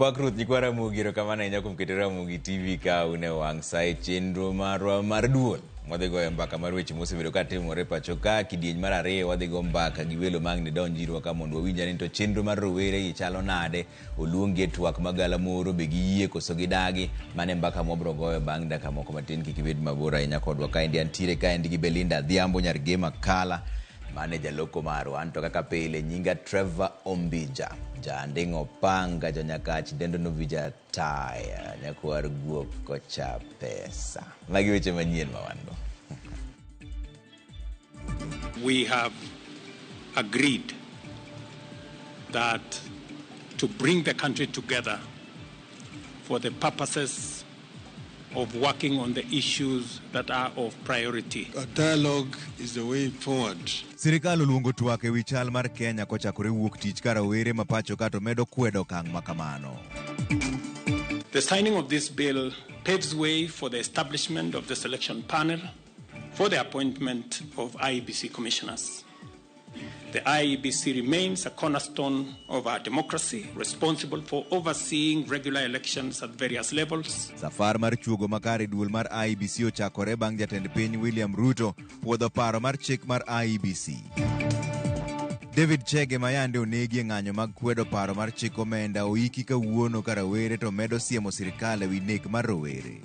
Opak Ruth Nyikwara Mugiro kamana inya kumketera Mugi TV ka une wang sai chenro mar duol. Wadhi goyo mbaka mar weche mosebedo ka timore pacho ka kidieny mar ariyo wadhi go mbaka gi welo mang ni donjirwa ka mondo wawinja ni to chenro mar rowere gi chalo nade, oluongi e twak magala moro be giyie koso gidagi, mane mbaka mwabro goyo bang' dakika moko matin kikibed mabor ahinya kodwa. Kaendi antiere kaendi gi Belinda Dhiambo Nyargema Kala, mane jaloko marwa, anto kaka pile nyinga Trevor Ombija, Jandingo Panga, Janyakach Dendo Novija Taya, Nyakwar Guok Kocha Pesa. Magi weche manyien mawando. We have agreed that to bring the country together for the purposes of working on the issues that are of priority. A dialogue is the way forward. Sirikal oluongo twak ewi chal mar Kenya kochakore wuok tich ka rawere mapacho ka to medo kwedo kang' makamano. The signing of this bill paves way for the establishment of the selection panel for the appointment of IEBC commissioners. The IEBC remains a cornerstone of our democracy, responsible for overseeing regular elections at various levels. Safar mar chuogo makare duol mar IEBC ochakore bang' jatend piny William Ruto puodho paro mar chik mar IEBC. David Chege mayande onegi e ng'anyo mag kwedo paro mar chik omenda oiki kawuono ka rawere to medo siemo sirikal ewi nek mar rowere.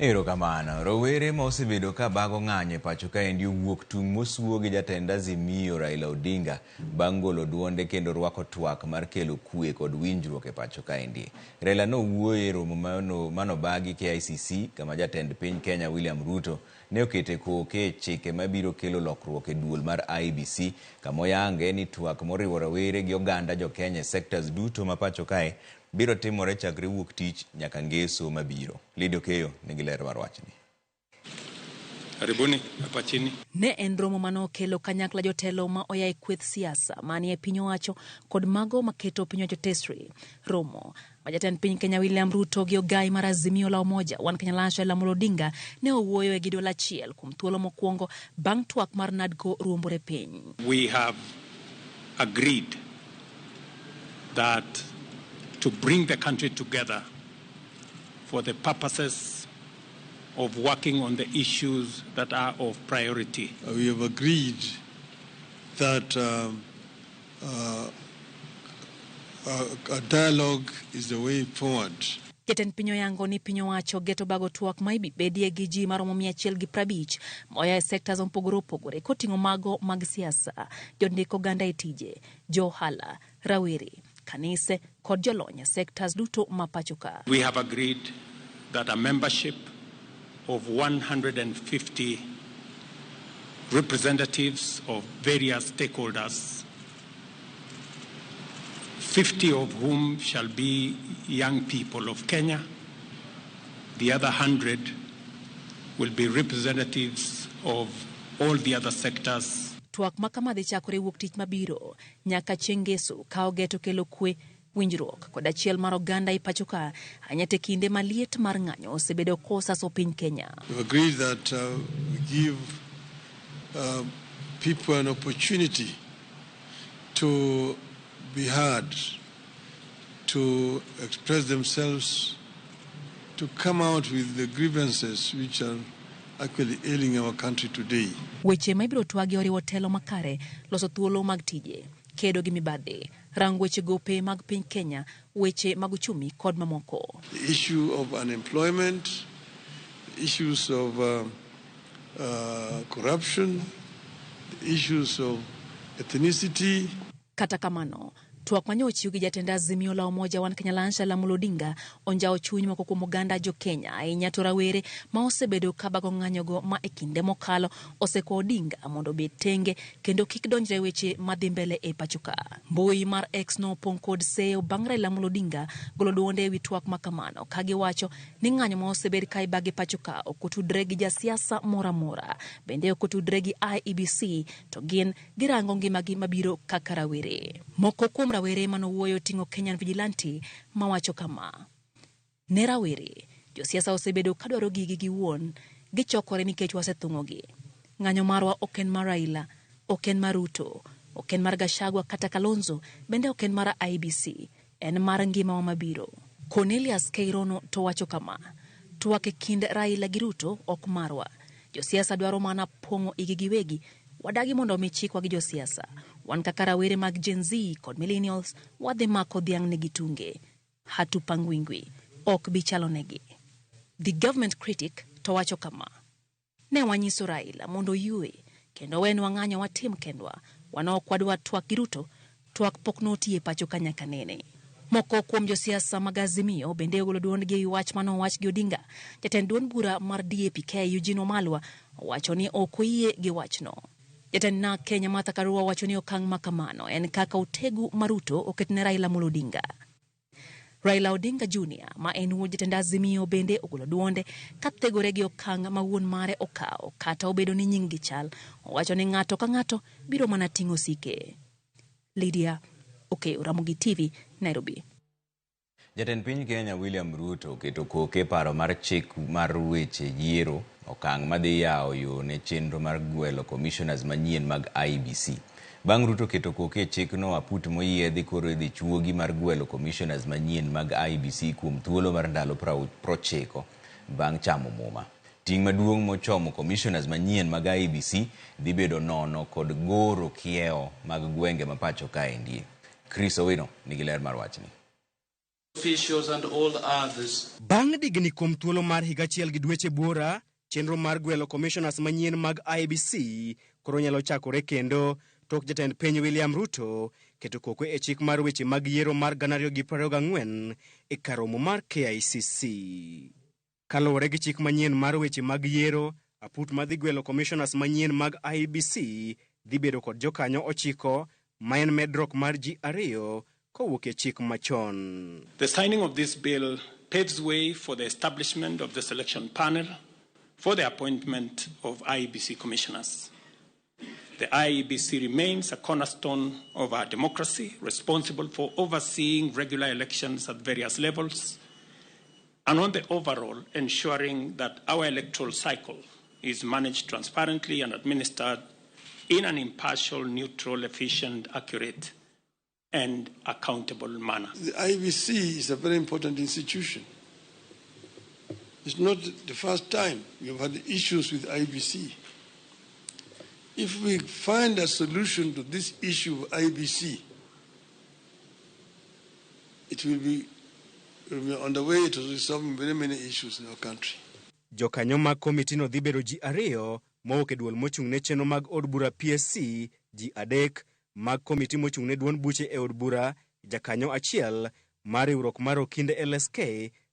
Erokamano, rowere ma osebedo ka bago ng'anyo e pacho kaendi owuok tung' mosuo gi jatend Azimio Raila Odinga bang' golo duonde kendo rwako twak mar kelo kwe kod winjruok e pacho kaendi. Raila nowuoyo e romo manobagi KICC kama jatend piny Kenya William Ruto ne okete koke chike mabiro kelo lokruok e duol mar IEBC kama oyange ni twak moriwo rawere gi oganda jo Kenya sectors duto ma pacho kae biro timore chakre wuok tich nyaka ngeso mabiro. Lidio Keyo nigi ler mar wachni. Karibuni hapa chini. Ne en romo mano kelo kanyakla jotelo ma oya e kweth siasa mani e piny owacho kod mago maketo piny owacho tesri. Romo majatend piny Kenya William Ruto gi ogai mar Azimio la Umoja wan Kenya Raila Amolo Odinga ne owuoyo e gido achiel kuom thuolo mokwongo bang' twak mar NADCO ruombore piny. We have agreed that to bring the country together for the purposes of working on the issues that are of priority. We have agreed that a dialogue is the way forward. Jatend piny oyango ni piny owacho geto bago twak ma ibedie gi ji maromo 150 moya e sectors mopogore opogore koting'o mago mag siasa, jondiko oganda e tije, johala, rawere, kanise kod jolony sectors duto mapachoka. We have agreed that a membership of 150 representatives of various stakeholders, 50 of whom shall be young people of Kenya, the other 100 will be representatives of all the other sectors. Twak makama dhi chakore wuok tich mabiro nyaka chieng' ngeso ka ogeto kelo kwe, winjruok kod achiel mar oganda i pachoka anyate kinde maliet mar ng'anyo osebedo kosaso piny Kenya. We agree that we give people an opportunity to be heard, to express themselves, to come out with the grievances which are actually ailing our country today. Weche ma ibiro twagi oriwo telo makare, loso thuolo mag tije, kedo gi mibadhi, rango weche gope mag piny Kenya, weche mag uchumi kod mamoko. The issue of unemployment, issues of corruption, the issues of ethnicity. Kata kamano, twak manyochiw gi jatend Azimio la Umoja wan Kenya Raila Amolo Odinga onjao chuny moko kuom oganda jo Kenya ahinya to rawere ma osebedo ka bago ng'anyogo ma e kinde mokalo oseko Odinga mondo obed tenge kendo kik donjre weche madhi mbele e pachoka. Mbui mar X no opong' kod seyo bang' Raila Amolo Odinga golo duonde ewi twak makamano ka giwacho ni ng'anyo ma osebed ka ibage pachoka ok otudre gi jasiasa mora mora, bende ok otudre gi IEBC to gin girango ngimagi mabiro kaka rawere. Moko kuom rawere manowuoyo ting'o Kenyan Vigilante mawacho kama: ne rawere, josiasa osebedo kadwaro gigi giwuon, gichokore nikech wasethung'ogi. ng'anyo marwa ok en mar Raila, ok en mar Ruto, ok en mar Gachagua kata Kalonzo, bende ok en mar IEBC, en mar ngimawa mabiro. Cornelius Keirono to wacho kama: twak e kind Raila gi Ruto ok marwa. Josiasa dwaro mana pong'o igi giwegi. Wadagi mondo omi chikwa gi josiasa. Wan kaka rawere mag Gen Z kod millennials wadhi mako dhiang' negi tunge. Hatupangwingwi, ok bichalo negi. The government critic to wacho kama: ne wanyiso Raila mondo yue, kendo wenwa ng'anyo watim kendwa. Wanok wadwa twak gi Ruto, twak pok notie pacho kanyaka nene. Moko kuom josiasa mag Azimio bende ogolo duondgi e wach manowach gi Odinga. Jatend duond bura mar DAP-K Eugene Wamalwa wacho ni ok oyie gi wachno. Jatend NARC Kenya Martha Karua wacho ni okang' makamano en kaka otegu ma Ruto oketne Raila Amolo Odinga. Raila Odinga Jr. ma en wuod jatend Azimio bende ogolo duonde kategore gi okang' ma wuon mare okawo kata obedo ni nying gi chal. Owacho ni ng'ato ka ng'ato biro mana ting'o sike. Lydia Okeo, Ramogi TV, Nairobi. Jatend piny Kenya William Ruto keto koke paro mar chik mar weche yiero okang' madhi yawo yo ne chenro mar gwelo commissioners manyien mag IEBC. Bang' Ruto keto koke chikno, aput moyiedhi koro idhi chuogi mar gwelo commissioners manyien mag IEBC kuom thuolo mar ndalo 90 bang' chamo muma. Ting' maduong' mochomo commissioners manyien mag IEBC dhi bedo nono kod goro kiewo mag gwenge mapacho kaendi. Chris Owino nigi ler mar wachni. Officials and all others. Bang' digni kuom thuolo mar higa achiel gi dweche buora, chenro mar gwelo commissioners manyien mag IEBC koro nyalo chakore kendo tok jatend piny William Ruto keto koko e chik mar weche mag yiero mar 2024 e karomo mar KICC. Kaluwore gi chik manyien mar weche mag yiero, aput madhi gwelo commissioners manyien mag IEBC dhi bedo kod jokanyo 9 ma en medruok mar ji 2 kowuok e chik machon. The signing of this bill paves way for the establishment of the selection panel for the appointment of IEBC commissioners. The IEBC remains a cornerstone of our democracy, responsible for overseeing regular elections at various levels, and on the overall ensuring that our electoral cycle is managed transparently and administered in an impartial, neutral, efficient, accurate, and accountable manner. The IEBC is a very important institution. It's not the first time we've had issues with IEBC. If we find a solution to this issue of IEBC, it will be on the way to resolving very many issues in our country. Jokanyo mag komiti no dhi bedo ji 2 mowuok e duol mochung'ne chenro mag od bura PSC, ji 3 mag komiti mochung'ne duond buche e od bura, jakanyo 1 mar riwruok mar okinde LSK,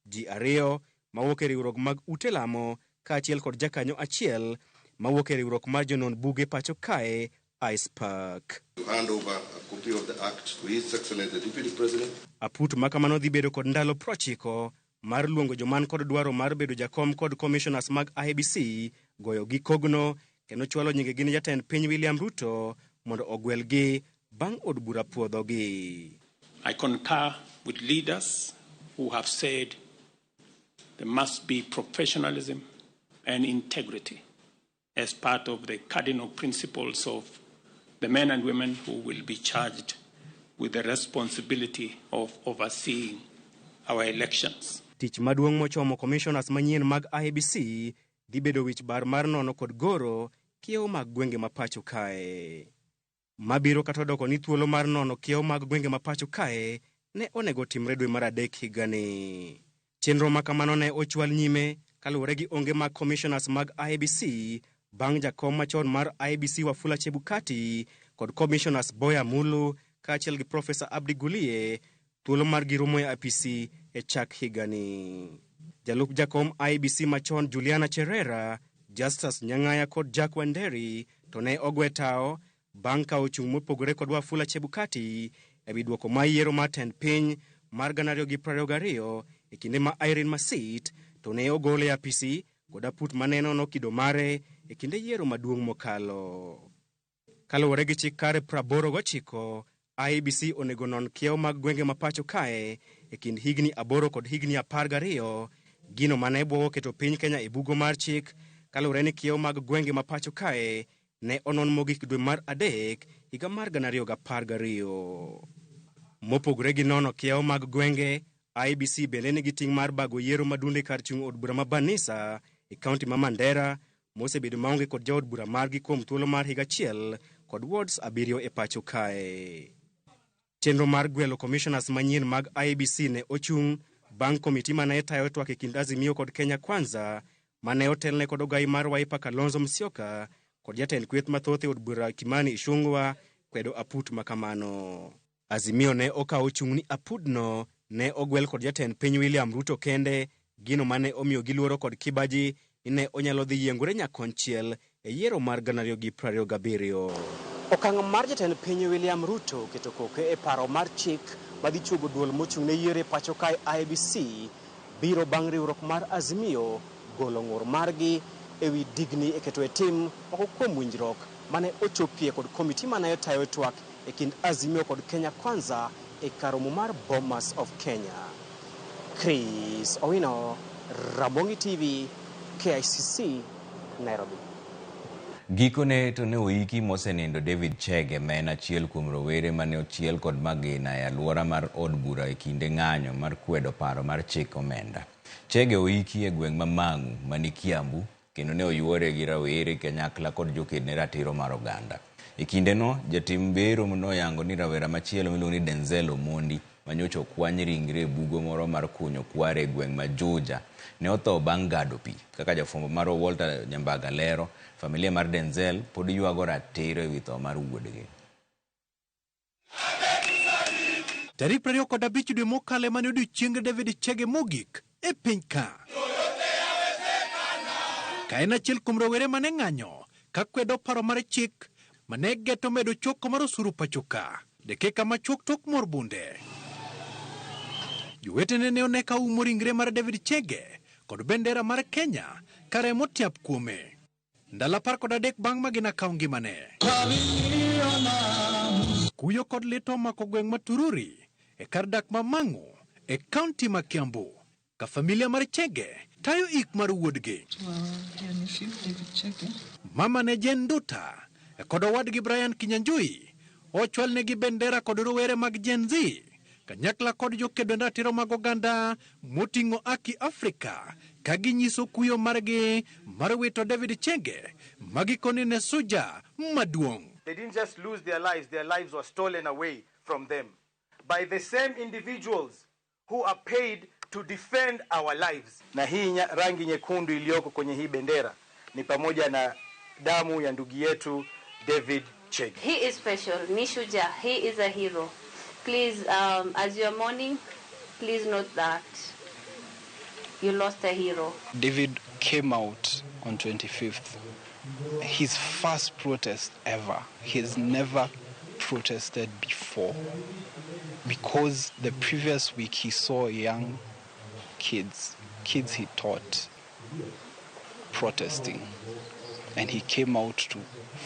ji 2 mawuok e riwruok mag ute lamo, kaachiel kod jakanyo 1 mawuok e riwruok mar jonon buge pacho kae, Ice Park. Hand over a copy of the act to His Excellency the Deputy President. Aput makamano dhi bedo kod ndalo 90 mar luongo joman kod dwaro mar bedo jakom kod commissioners mag IEBC goyo gi kogno kendo chwalo nyingegi ne jatend piny William Ruto mondo ogwelgi bang' od bura puodhogi. I concur with leaders who have said there must be professionalism and integrity as part of the cardinal principles of the men and women who will be charged with the responsibility of overseeing our elections. Tich maduong' mochomo commissioners manyien mag IEBC dhi bedo wich bar mar nono kod goro kiewo mag gwenge mapacho kae. Mabiro kata doko ni thuolo mar nono kiewo mag gwenge mapacho kae ne onego timre dwe mar 3 higani. Chenro makamano ne ochwal nyime kaluwore gi onge mag commissioners mag IEBC bang' jakom machon mar IEBC Wafula Chebukati kod commissioners Boya Mulu kaachiel gi Professor Abdi Gulie thuolo mar girumo e apisi e chak higani. Jalup jakom IEBC machon Juliana Cherera, Justus Nyang'aya kod Jack Wanderi to ne ogwe tao bang' ka ochung' mopogore kod Wafula Chebukati e wi duoko ma yiero mar tend piny mar 2022 e kinde ma Irene Masit to ne ogole e apisi kod aput maneno no kido mare e kinde yiero maduong' mokalo. Kaluwore gi chik kare 89, IEBC onego non kiewo mag gwenge mapacho kae e kind higni 8 kod higni 12, gino mane bwo keto piny Kenya e bugo mar chik kalure ni kiewo mag gwenge ma pacho kae ne onon mogik dwe mar adek higa mar 2012. Mopogore gi nono kiewo mag gwenge, IEBC bende nigi ting' mar bago yiero madunde kar chung' od bura ma Banisa e kaunti ma Mandera mosebedo maonge kod jaod bura margi kuom thuolo mar higa achiel kod wards 7 e pacho kae. Chenro mar gwelo commissioners manyien mag IEBC ne ochung' bang' komiti mane tayo twak e kind Azimio kod Kenya Kwanza mane otelne kod ogai mar Wiper Kalonzo Musyoka kod jatend kweth mathoth e od bura Kimani Ichung'wa kwedo aput makamano. Azimio ne okawo chung' ni apudno ne ogwel kod jatend piny William Ruto kende, gino mane omiyo giluoro kod kibaji ni ne onyalo dhi yiengore nyakonchiel e yiero mar 2027. Okang' mar jatend piny William Ruto keto koke e paro mar chik madhi chugo duol mochung' ne yiero e pacho kae IEBC biro bang' riwruok mar Azimio golo ng'ur margi ewi digni e keto e tim moko kuom winjruok mane ochopie kod komiti mane tayo twak e kind Azimio kod Kenya Kwanza e karomo mar Bomas of Kenya. Chris Owino, Ramogi TV, KICC, Nairobi. Gikone to ne oiki mosenindo David Chege ma en achiel kuom rowere mane ochiel kod magina e alwora mar od bura e kinde ng'anyo mar kwedo paro mar chik omenda. Chege oiki e gweng' ma Mang'u mani Kiambu kendo ne oyuore gi rawere kanyakla kod joked ne ratiro mar oganda. E kindeno, jatim bero noyango ni rawera machielo miluongo ni Denzel Omondi manyocha okwany ringre e bugo moro mar kunyo kware e gweng' ma Juja ne otho bang' gado pi. Kaka jafwambo mar Walter Nyambaga lero, familia mar Denzel pod ywago ratiro e wi tho mar wuodgi. Tarik 25 dwe mokalo mane odiechieng David Chege mogik e piny ka. Ka en achiel kuom rowere mane ng'anyo ka kwedo paro mar chik mane geto medo choko mar osuru pacho ka. Dakika machuok tok mor bunde. Jowetene ne one ka umo ringre mar David Chege kod bendera mar Kenya kare motiap kuome. Ndalo 13 bang' magina kawo ngimane. Kuyo kod lit omako gweng' ma Tururi e kar dak ma Mang'u e kaunti ma Kiambu. Ka familia mar Chege tayo ik mar wuodgi. Mama ne Jen Nduta kod owadgi Brian Kinyanjui ochwal negi bendera kod rowere mag Gen Z kanyakla kod jokedo ratiro mag oganda moting'o Aki Afrika ka ginyiso kuyo margi mar wito David Chege magikoni ne suja maduong'. They didn't just lose their lives were stolen away from them by the same individuals who are paid to defend our lives. Na hii rangi nyekundu iliyoko kwenye hii bendera ni pamoja na damu ya ndugu yetu David Chege. He is special. Nishuja, he is a hero. Please, as you are mourning, please note that you lost a hero. David came out on 25th. His first protest ever. He's never protested before. Because the previous week he saw young kids he taught, protesting. And he came out to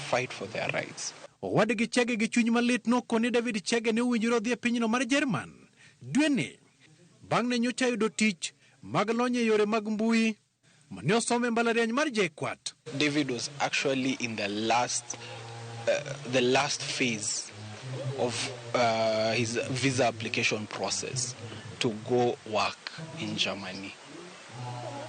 fight for their rights. Owadgi Chege gi chuny malit nokoni David Chege ne owinjore odhi e pinyno mar Jerman. Dweni, bang' ne nyocha yudo tich mag lony e yore mag mbui mane osome mbalariany mar JKUAT. David was actually in the last phase of his visa application process to go work in Germany.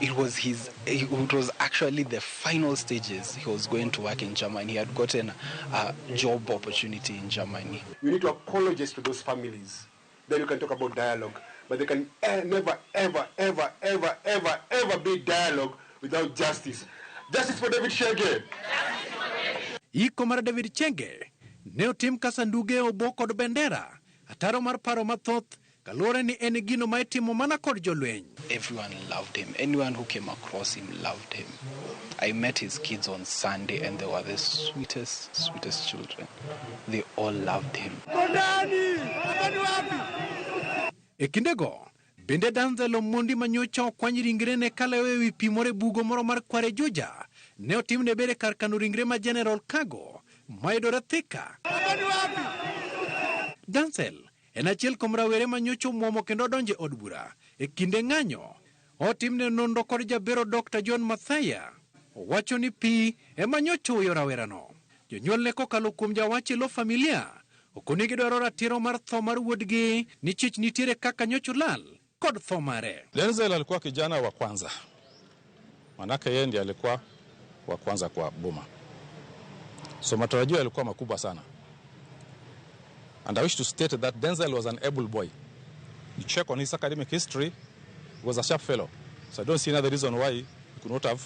It was actually the final stages. He was going to work in Germany. He had gotten a job opportunity in Germany. You need to apologize to those families. Then you can talk about dialogue. But there can never, ever be dialogue without justice. Justice for David Chege. Iko mar David Chege ne otim ka sanduge obo kod bendera. Ataro mar paro mathoth kalore ni en gino ma itimo mana kod jolweny. Everyone loved him. Anyone who came across him loved him. I met his kids on Sunday and they were the sweetest children. They all loved him. E kindego, bende Denzel Omondi manyocha okwany ringre ne kalewo ewi pi moro bugo moro mar Kware Juja ne otimne bere kar kano ringre ma General Kago mayudore Thika. Denzel en achiel kuom rawere manyocha omuomo kendo donje od bura e kinde ng'anyo. Otimne nonro kod jabero Dr. John Mathaya owacho ni pi ema nyochuyo rawerano. Jonyuol ne kokalo kuom jawachi lo familia okoni gidwaro ratiro mar tho mar wuodgi ni chich nitiere kaka nyocho lal kod tho mare. Denzel alikuwa kijana wa kwanza, manake yeye ndiye alikuwa wa kwanza kwa boma, so matarajio yalikuwa makubwa sana. And I wish to state that Denzel was an able boy. You check on his academic history, he was a sharp fellow. So I don't see another reason why he could not have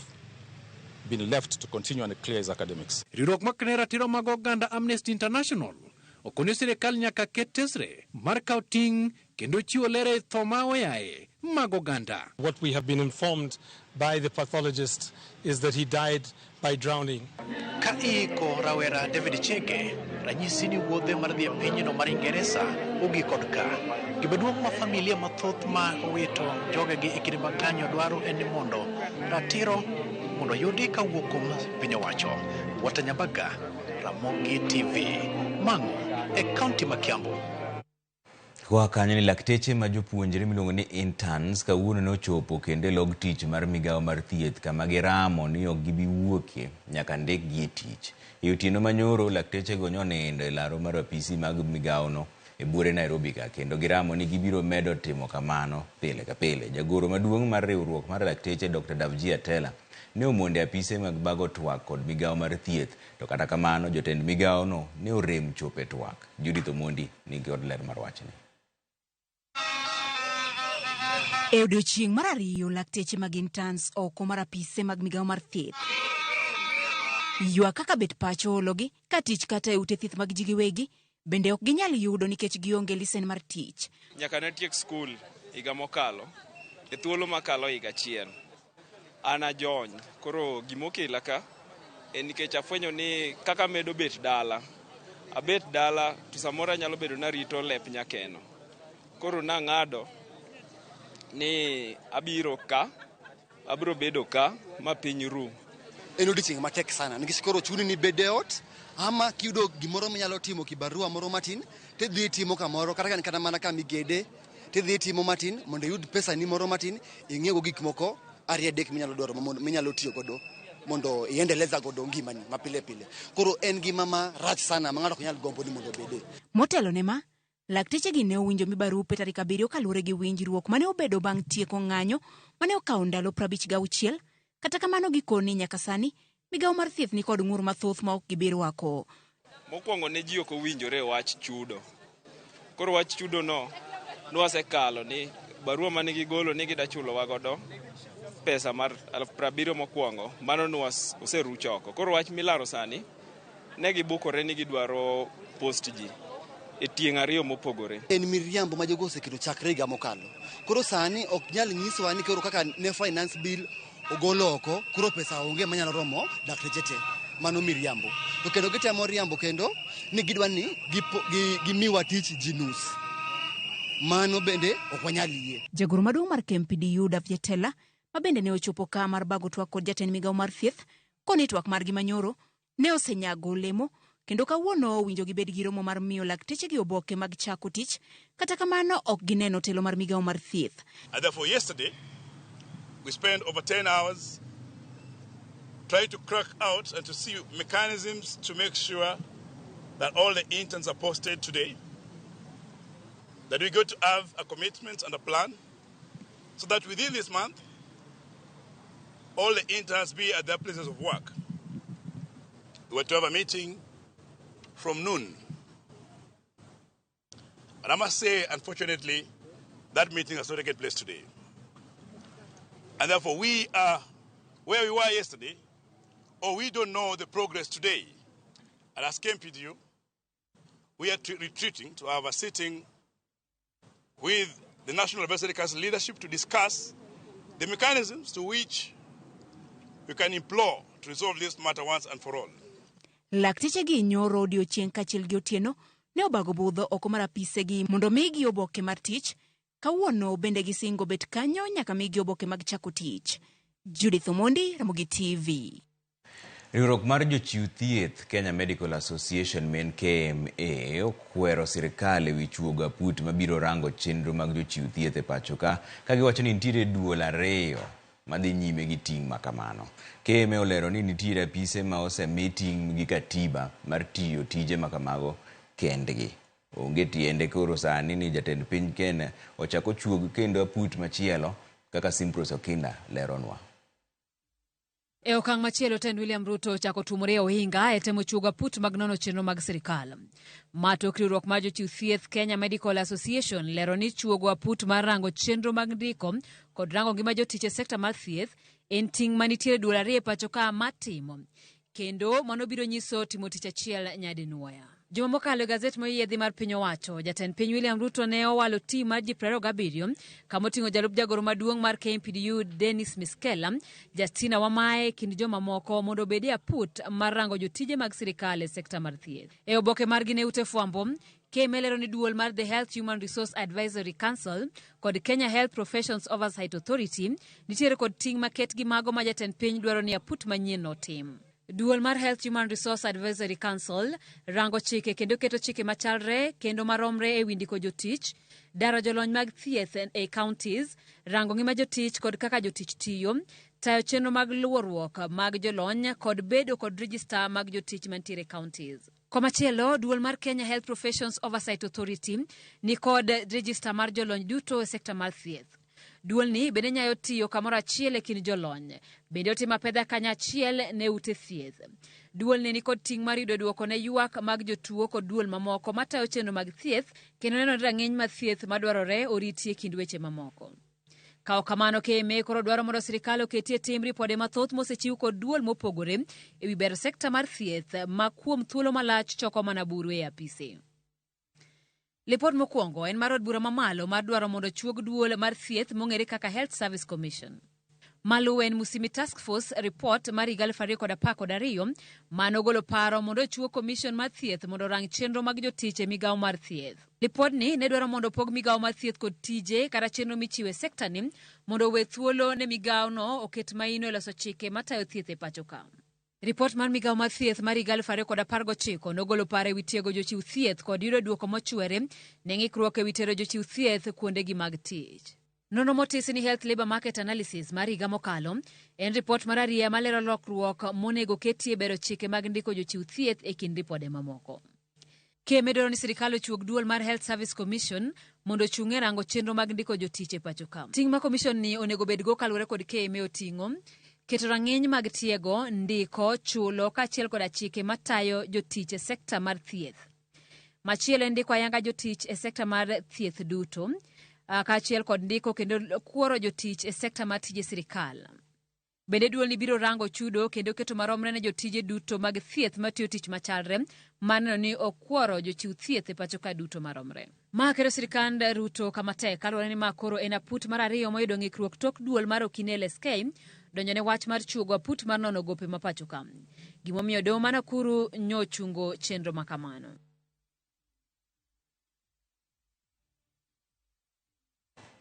been left to continue and clear his academics. Riwruok makne ratiro mag oganda Amnesty International okoni sirikal nyaka ket tesre mar kawo ting' kendo chiwo lere tho ma oyaye mag oganda. What we have been informed by the pathologist is that he died by drowning. Ka iko rawera David Chege ranyisi ni wuodhe mar dhi e pinyno mar Ingereza ogi kod ka. Gimaduong' ma familia mathoth ma owito jogegi e kinde makanyo dwaro en ni mondo ratiro mondo yudi kawuok kuom piny owacho. Watanyabaga, Ramogi TV, Mang'o e kaunti ma Kiambu. Kwa kanyo ni lakteche ma jopuonjre miluongo ni interns kawuono ne ochopo kendo log tich mar migawo mar thieth kama giramo ni ok gibi wuokie nyaka ndikgi e tich. E otieno manyoro lakteche go nyonindo e laro mar apisi mag migawono e buore Nairobi ka kendo giramo ni gibiro medo timo kamano pile ka pile. Jagoro maduong' mar riwruok mar lakteche Dr. Davji Atela ne omonde apise mag bago twak kod migawo mar thieth, to kata kamano jotend migawono ne orem chope twak. Judith Omondi nigi od ler mar wachni. E odiochieng' mar ariyo lakteche mag interns oko mar apise mag migawo mar thieth ywa kaka bet pacho ologi ka tich kata e ute thieth mag ji giwegi bende ok ginyal yudo nikech gionge lisen mar tich. Nyaka ne tiek skul higa mokalo e thuolo makalo higa achiel ana jony koro gimokela ka en nikech afwenyo ni kaka medo bet dala abet dala to samora nyalo bedo na rito lep nyakeno koro na ng'ado ni abiro bedo ka ma piny ru. En odiochieng' matek sana nikech koro chuni ni bede ot ama kiyudo gimoro minyalo timo kibarua moro matin tidhi timo kamoro kata mana ka migede tidhi timo matin mondo yud pesa ni moro matin ing'iewo gik moko ariadek minyalo dwaro minyalo tiyo godo mondo iendeleza godo ngimani mapile pile. Koro en gima ma rach sana ma ng'ato ok nyal gombo ni mondo bede. Motelo ne ma lakteche gi ne owinjo mibarupe tarik 7 kaluwore gi winjruok mane obedo bang' tieko ng'anyo mane okawo ndalo 56. Kata kamano gikoni nyaka sani migawo mar thieth ni kod ng'ur mathoth ma ok gibiro wako. Mokwongo ne ji ok owinjore wach chudo. Koro wach chudo no nwasekalo ni barua mane gigolo ni gidachulo wagodo pesa mar 70,000 mokwongo mano oseruch oko. Koro wach milaro sani ne gibukore ni gidwaro post ji e tieng' ariyo mopogore. En miriambo ma jogo oseketo chakre higa mokalo. Koro sani ok nyal nyiswa ni koro kaka ne finance bill ogolo oko koro pesa onge manyalo romo dakteche te. Mano miriambo. To kendo gitemo riambo kendo ni gidwa ni gimiwa tich jinus. Mano bende ok wanyal yie. Jagoro maduong' mar KMPDU Davji Atela ma bende ne ochopo ka mar bago twak kod jatend migawo mar thieth koni twak margi manyoro ne osenyago olemo kendo kawuono owinjo gibed gi romo mar miyo lakteche gi oboke mag chako tich kata kamano ok gineno telo mar migawo mar thieth. And therefore yesterday we spent over 10 hours trying to crack out and to see mechanisms to make sure that all the interns are posted today, that we're going to have a commitment and a plan so that within this month all the interns be at their places of work. We were to have a meeting from noon. And I must say, unfortunately, that meeting has not taken place today. And therefore, we are where we were yesterday, or we don't know the progress today. And as KMPDU, we are retreating to have a sitting with the National Advisory Council leadership to discuss the mechanisms to which we can implore to resolve this matter once and for all. Lakteche gi nyoro odiochieng' kachiel gi otieno ne obago budho oko mar apise gi mondo migi oboke mar tich. Kawuono bende gisingo bet kanyo nyaka migi oboke mag chako tich. Judith Omondi, Ramogi TV. Riwruok mar jochiw thieth Kenya Medical Association men KMA okwero sirkal ewi chuogo aput mabiro rango chenro mag jochiw thieth e pacho ka giwacho ni nitiere duol 2 madhi nyime gi ting' makamano. Keme olero ni nitiere apise ma osemi ting' gi katiba mar tiyo tije makamago kendgi. Onge tiende koro sani ni jatend piny Kenya ochako chuog kendo aput machielo kaka Simprose Okinda leronwa. E okang' machielo, Tend William Ruto ochako tumore ohinga e temo chuogo aput mag nono chenro mag sirikal. Matok riwruok mar jochiw thieth Kenya Medical Association lero ni chuogo aput mar rango chenro mag ndiko kod rango ngima jotich e sekta mar thieth en ting' manitiere duol ariyo pacho ka matimo, kendo mano biro nyiso timo tich achiel nyadinuoya. Juma mokalo gazet moyiedhi mar piny owacho, jatend piny William Ruto ne owalo tim mar ji 27 kamoting'o jalup jagoro maduong' mar KMPDU Dennis Miskela, Justina Wamae kind joma moko mondo obedi aput mar rango jotije mag sirikal e sekta mar thieth. E oboke margi ne ute fwambo, KMLero ni duol mar The Health Human Resource Advisory Council kod Kenya Health Professions Oversight Authority nitiere kod ting' maket gi mago ma jatend piny dwaro ni aput manyien otim. Duol mar Health Human Resource Advisory Council rango chike kendo keto chike machalre kendo maromre e windiko jotich, daro jolony mag thieth e counties, rango ngima jotich kod kaka jotich tiyo, tayo chenro mag luoruok mag jolony kod bedo kod register mag jotich mantiere counties. Komachielo, duol mar Kenya Health Professions Oversight Authority ni kod register mar jolony duto e sekta mar thieth. Duol ni bende nyayo tiyo kamoro achiel e kind jolony. Bende otimo pedha kanya achiel ne ute thieth. Duol ni kod ting' mar yudo duoko ne ywak mag jotuo kod duol mamoko matayo chenro mag thieth kendo neno rang'iny mag thieth madwarore oriti e kind weche mamoko. Kao kamano KMA koro dwaro mondo sirikal oketie tim ripode mathoth mosechiw kod duol mopogore e wi ber sekta mar thieth ma kuom thuolo malach choko mana buru e apise. Lipot mokwongo en mar od bura mamalo mar dwaro mondo chuog duol mar thieth mong'ere kaka Health Service Commission. Maluwe en Musimi Task Force report mar 2012 manogolo paro mondo ochuog commission mar thieth mondo rang chenro mag jotich e migawo mar thieth. Lipod ni ne dwaro mondo pog migawo mar thieth kod tije kata chenro michiwe sekta ni mondo we thuolo ne migawo no oket maino e loso chike matayo thieth e pacho ka. Ripot mar migawo mar thieth mar 2019 nogolo paro e wi tiego jochiw thieth kod yudo duoko mochwere ne ng'ikruok e wi tero jochiw thieth kuondegi mag tich. Nono motis ni Health Labour Market Analysis mar higa mokalo en ripot mar ariya malero lokruok monego ketie bero chike mag ndiko jochiw thieth e kind ripode mamoko. Medoro ni sirikal ochuog duol mar Health Service Commission mondo ochung'e rango chenro mag ndiko jotich e pacho ka. Ting' ma commission ni onego bedgo kaluwore kod KMA oting'o keto rang'iny mag tiego, ndiko, chulo kaachiel kod chike matayo jotich e sekta mar thieth. Machielo en ndiko ayanga jotich e sekta mar thieth duto, kaachiel kod ndiko kendo kuoro jotich e sekta mar tije sirikal. Bende duol ni biro rango chudo kendo keto maromre ne jotije duto mag thieth matiyo tich machalre maneno ni okuoro jochiw thieth e pacho ka duto maromre. Ma kero sirikand Ruto kama tek kaluwore ni ma koro en aput mar ariyo moyudo ng'ikruok tok duol mar Okinele SK donjo ne wach mar chuogo aput mar nono gope ma pacho ka. Gimomiyo doho ma Nakuru nyochungo chenro makamano.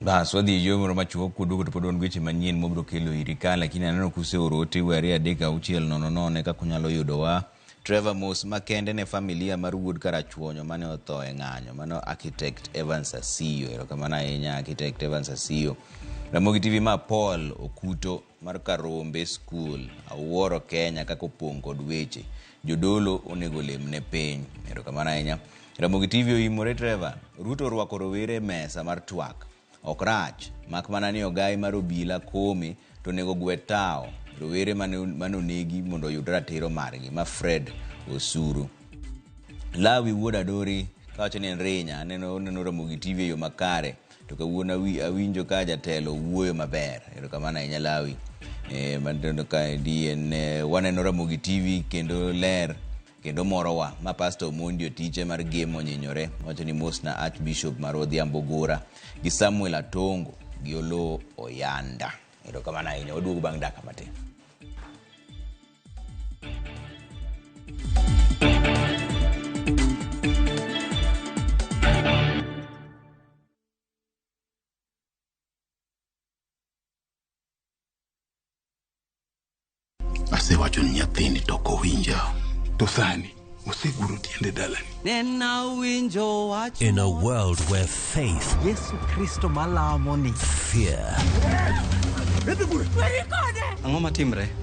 Bas wadhi yo moro machuok kudugo to podon gweche manyien mobro kelo irika, lakini aneno kuse orote wari 3-600 eka kunyalo yudowa. Trevor Moss makende ne familia mar wuod karachuonyo mane otho e ng'anyo, mano architect Evans Asiyo, erokamano ahinya architect Evans Asiyo. Ramogi TV ma Paul Okuto mar Karombe School, Awuoro Kenya kako pong kod weche. Jodolo onego lemne piny, erokamano ahinya. Ramogi TV oimore Trevor, Ruto orwako rowere mesa mar twak. Okrach, mak mana ni ogai mar obila Komi to nego gwe tao rowere manonegi mondo oyud ratiro margi ma Fred Osuru. Lawi wuod Adori kawacho ni en Rinya, neno Ramogi TV yo makare to kawuono awinjo ka jatelo wuoyo maber, erokamano ahinya Lawi. Mandono ka dien waneno Ramogi TV kendo ler kendo morowa ma Pastor Mondi otiche mar game onyinyore, wacho ni mos na Archbishop mar Odhiambo Gora gi Samuel Atongo gi Olo Oyanda. Erokamano ahinya, waduogo bang' dakika matin. Asewacho ni nyathini toko winja to thani oseguro tiende dalani. In a world where faith, fear,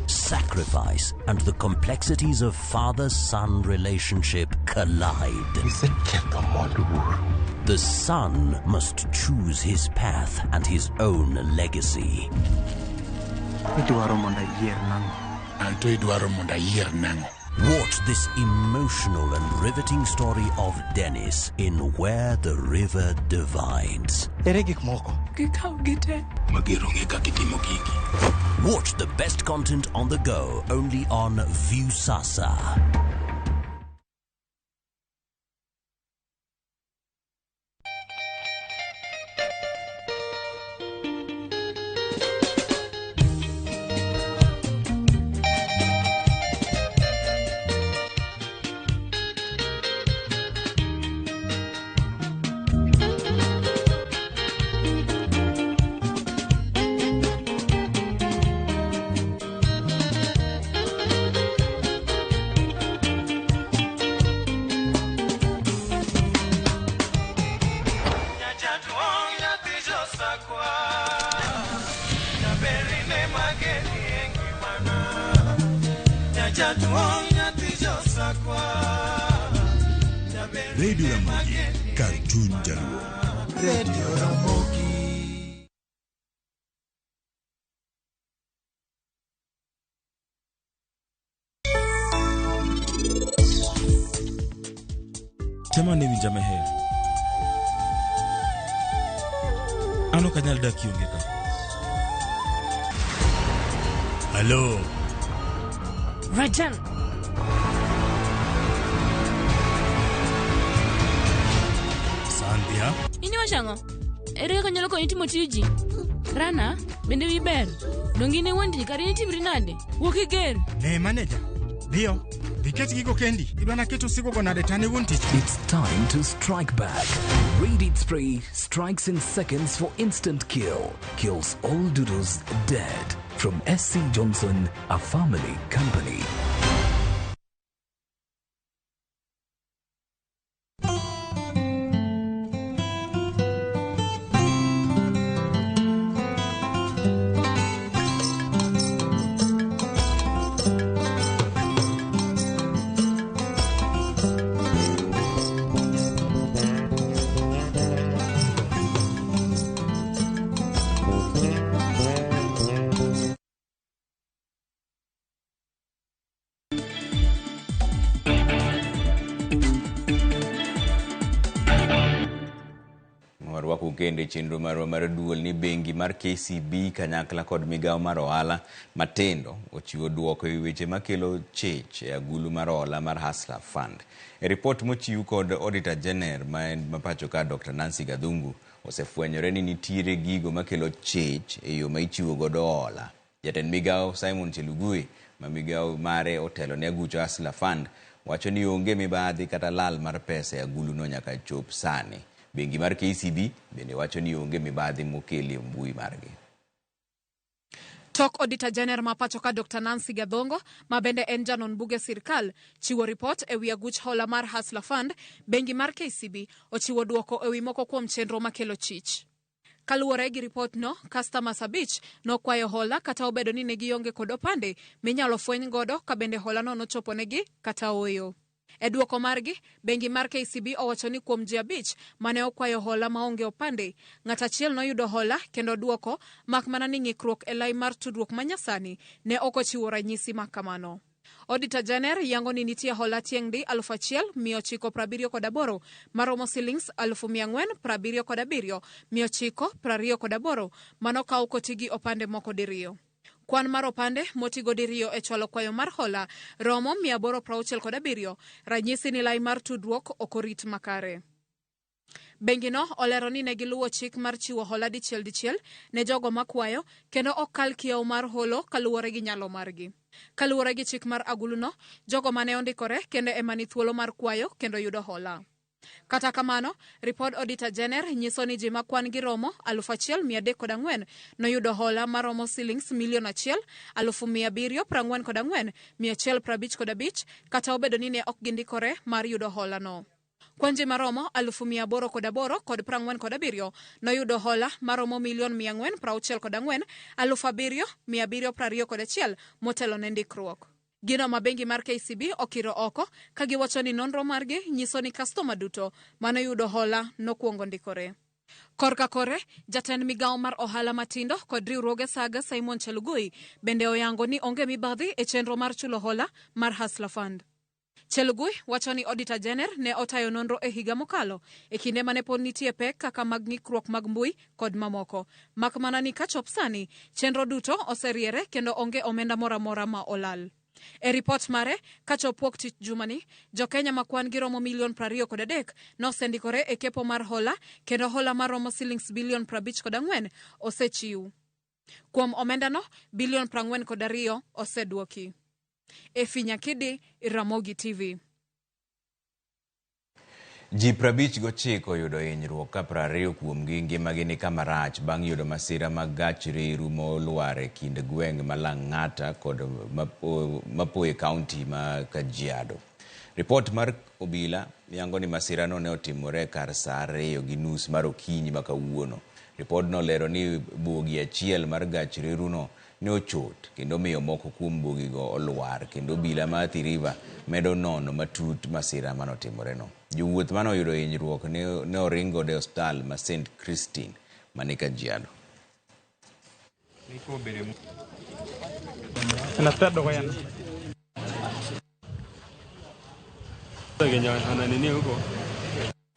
Sacrifice and the complexities of father-son relationship collide. The son must choose his path and his own legacy. Watch this emotional and riveting story of Dennis in Where the River Divides. Watch the best content on the go only on Viusasa. Radio Ramogi, Cartoon Jaluo. Radio Ramogi. Tema ne winja meher. Ano kanyal dak yonge ka. Hello. Rajan. Sandhya. Ini wachango. Ere kanyalo ko itimo tiji. Rana, bende wiber. Dongine wondi kari ni tibri nade. Woki ger. Ne manager. Dio. Diketi kiko kendi. Idwana ketu sigo kona detane wonti. It's time to strike back. Raid It Spray strikes in seconds for instant kill. Kills all doodles dead. From SC Johnson, a family company. Kende chenro mar duol ni bengi mar KCB kanyakla kod migao mar ohala matendo ochiwo duoko e weche makelo chich e agulu mar ohala mar Hustler Fund. E report mochiw kod Auditor General mapacho ka Dr. Nancy Gadhungu osefwenyore ni nitiere gigo makelo chich e yo ma ichiwo godo ohala. Jatend migao Simon Chelugui ma migao mare otelo ne agucho Hustler Fund wacho ni onge mibadhi kata lal mar pesa e agulu no nyaka chop sani. Bengi mar KCB bende wacho ni onge mibadhi mokeli mbui margi. Tok Auditor General mapacho ka Dr. Nancy Gadhongo mabende en janon buge sirkal chiwo report e wi aguch hola mar Hustler Fund. Bengi mar KCB ochiwo duoko e wi moko kuom chenro makelo chich. Kaluwore gi report no, customers abich nokwayo hola kata obedo ni negionge kod opande minyalo fweny godo ka bende hola no nochopo negi kata oyo. E duoko margi, bengi mar KCB owacho ni kuom ji abich mane okwayo hola maonge opande, ng'at achiel noyudo hola kendo duoko mak mana ni ng'ikruok e lai mar tudruok manyasani ne ok ochiwo ranyisi makamano. Auditor General yango ni nitie hola tieng' di 1,978 maromo shillings 477 928 manokaw kotigi opande moko diriyo. Kwan mar opande motigo diriyo e chwalo kwayo mar hola romo 867, ranyisi ni lai mar tudruok okorit makare. Bengi no olero ni negiluwo chik mar chiwo hola dichiel ne jogo makwayo kendo okal kiewo mar holo kaluwore gi nyalo margi. Kaluwore gi chik mar agulu no, jogo mane ondikore kendo emani thuolo mar kwayo kendo yudo hola. Kata kamano, report Auditor General nyiso ni ji makwan gi romo 1,304 noyudo hola maromo shillings $1,744,155 kata obedo ni ne ok gindikore mar yudo hola no. Kwanji maromo 1,880 kod 47 noyudo hola maromo $1,464,721 721 motelo ne ndikruok. Gino ma bengi mar KCB okiro oko kagiwacho ni nonro margi nyiso ni customer duto manoyudo hola nokuongo ndikore. Korka kore, jatend migao mar ohala matindo kod riwruoge saga Simon Chelugui bende oyango ni onge mibadhi e chenro mar chulo hola mar Hustler Fund. Chelugui wacho ni Auditor General ne otayo nonro e higa mokalo e kinde mane pod nitie pek kaka mag ng'ikruok mag mbui kod mamoko. Mak mana ni kachop sani, chenro duto oseriere kendo onge omenda mora ma olal. E report mare, kachopok tich jumani, jo Kenya makwan giromo $23 nosendikore e kepo mar hola, kendo hola maromo $54 billion osechiw. Kuom omendano, $42 billion oseduoki. E Finyakidi, Ramogi TV. Ji 59 oyudo hinyruok ka 20 kuomgi ngimagi ni kama rach bang' yudo masira mag gach reru molwar e kind gweng' ma Lang'ata kod Mapoe County ma Kajiado. Report mar obila yango ni masirano ne otimore kar saa 2:30 mar okinyi ma kawuono. Report no lero ni bogi achiel mar gach reruno ne ochot kendo miyo moko kuom bogigo olwar, kendo obila ma Athi River medo nono matut masira manotimore no. Jowuoth manoyudo hinyruok ne oringo de hospital ma St. Christine mani Kajiado.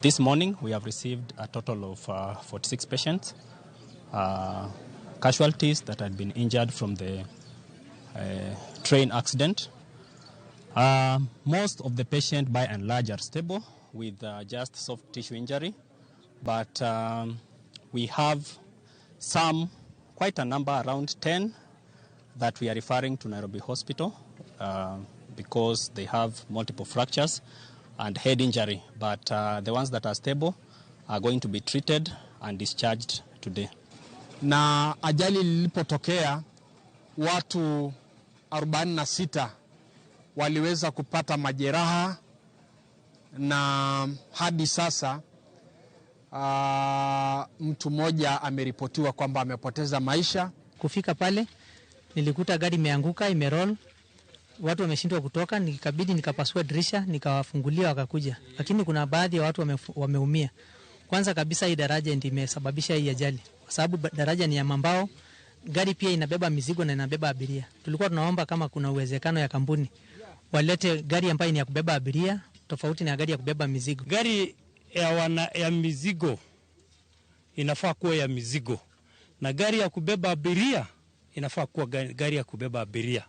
This morning we have received a total of 46 patients, casualties that had been injured from the train accident. Most of the patients by and large are stable with just soft tissue injury, but we have quite a number, around 10, that we are referring to Nairobi Hospital because they have multiple fractures and head injury, but the ones that are stable are going to be treated and discharged today. Na ajali lilipotokea watu 46 waliweza kupata majeraha, na hadi sasa mtu mmoja ameripotiwa kwamba amepoteza maisha. Kufika pale nilikuta gari imeanguka, imeroll, watu wameshindwa kutoka, nikabidi nikapasua dirisha, nikawafungulia wakakuja, lakini kuna baadhi ya watu wameumia. Kwanza kabisa hii daraja ndiyo imesababisha hii ajali, kwa sababu daraja ni ya mambao, gari pia inabeba mizigo na inabeba abiria. Tulikuwa tunaomba kama kuna uwezekano ya kampuni walete gari ambayo ni ya kubeba abiria tofauti na gari ya kubeba mizigo. Gari ya mizigo inafaa kuwa ya mizigo, na gari ya kubeba abiria inafaa kuwa gari ya kubeba abiria.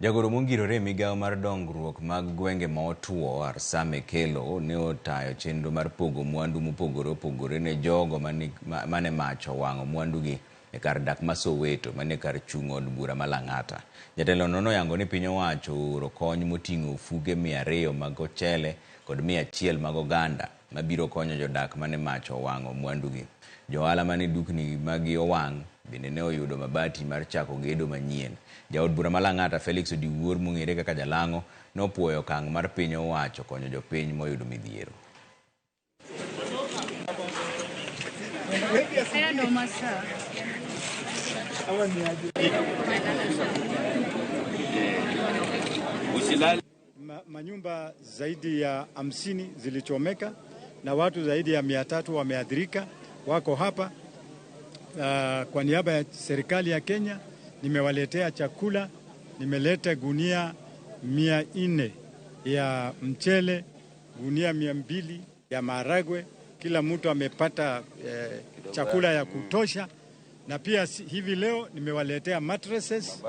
Jagoro mongirore migao mar dongruok mag gwenge ma otuo Arsame Kelo ne otayo chenro mar pogo mwandu mopogore opogore ne jogo mane mach owang'o mwandugi e kar dak ma Soweto mane kar chung' od bura ma Lang'ata. Jatelo no noyango ni piny owacho oro kony moting'o fuge 200 mag ochele kod 100 mag oganda mabiro konyo jodak mane mach owang'o mwandugi. Johala mane dukni magi owang' bende ne oyudo mabati mar chako gedo manyien. Jaod bura ma Lang'ata Felix Odiwuor mong'ere kaka Jalang'o nopuoyo okang' mar piny owacho konyo jopiny moyudo midhiero. Manyumba zaidi ya 50 zilichomeka na watu zaidi ya 300 wameathirika, wako hapa. Kwa niaba ya serikali ya Kenya nimewaletea chakula, nimeleta gunia 400 ya mchele, gunia 200 ya maharagwe. Kila mtu amepata chakula ya kutosha, na pia hivi leo nimewaletea mattresses,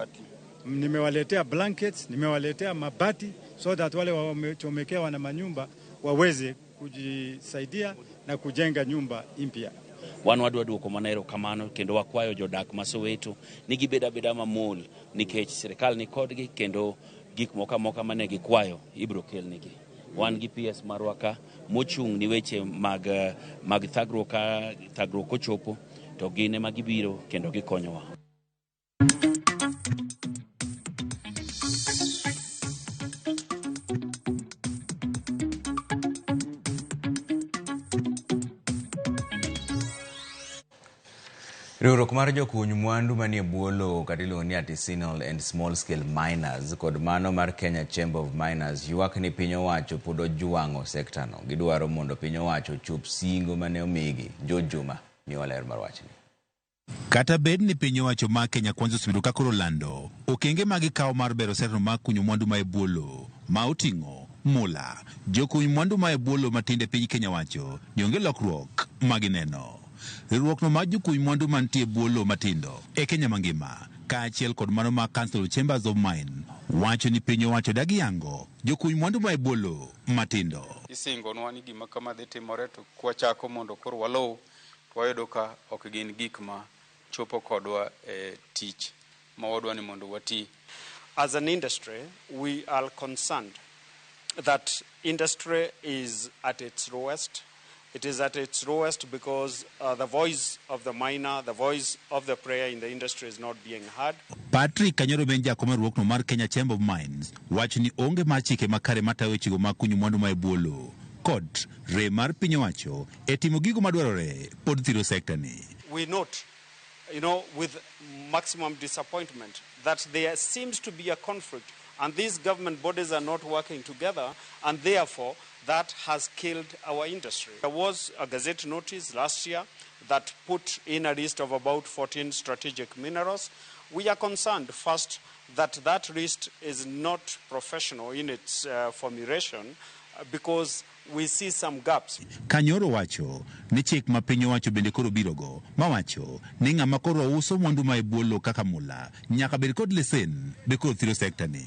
nimewaletea blankets, nimewaletea mabati so that wale wamechomekewa na manyumba waweze kujisaidia na kujenga nyumba mpya. Wan wadwa duoko manero kamano kendo wakwayo jodak ma Soweto ni gibeda beda mamol nikech sirikal ni kodgi kendo gik moka mane gikwayo ibro kelnigi. Wan gi PS marwaka mochung' ni weche mag thagruok kochopo to gine magibiro kendo gikonyowa. Riwruok mar jokuny mwandu manie bwo lowo kata iluongo ni artisanal and small scale miners kod mano mar Kenya Chamber of Miners ywak ni piny owacho pod ojuang'o sekta no. Gidwaro mondo piny owacho chop singo mane omigi. Juma miwa ler mar wachni. Kata bed ni piny owacho ma Kenya Kwanza osebedo ka koro lando okenge ma gikawo mar bero sekta mar kunyo mwandu ma e bwo lowo ma oting'o mula. Jokuny mwandu ma e bwo lowo matinde piny Kenya wacho ni onge lokruok ma gineno. Riwruok no mar jokuny mwandu mantie bwo lowo matindo e Kenya mangima kaachiel kod mano ma Council of Chambers of Mine wacho ni piny owacho dagi yango jokuny mwandu ma e bwo lowo matindo. Isingonwa ni gima kama dhi timore to kwachako mondo koro walow wayudo ka ok gin gik ma chopo kodwa tich ma wadwa ni mondo wati. As an industry, we are concerned that industry is at its lowest. It is at its lowest because the voice of the miner, the voice of the player in the industry is not being heard. Patrick Kanyoro benja kome ruokno mar Kenya Chamber of Mines wacho ni onge mar chike makare matayo weche go mag kunyo mwandu ma e bwo lowo kod rem mar piny owacho e timo gigo madwarore pod thiro sekta ni. We note, with maximum disappointment that there seems to be a conflict and these government bodies are not working together, and therefore that has killed our industry. There was a Gazette notice last year that put in a list of about 14 strategic minerals. We are concerned first that that list is not professional in its formulation because we see some gaps. Kanyoro wacho ni chik ma piny owacho bende koro birogo mawacho ni ng'ama koro uso mwandu ma e bwo lowo kaka mula nyaka bed kod lesen be koro thiro sekta ni.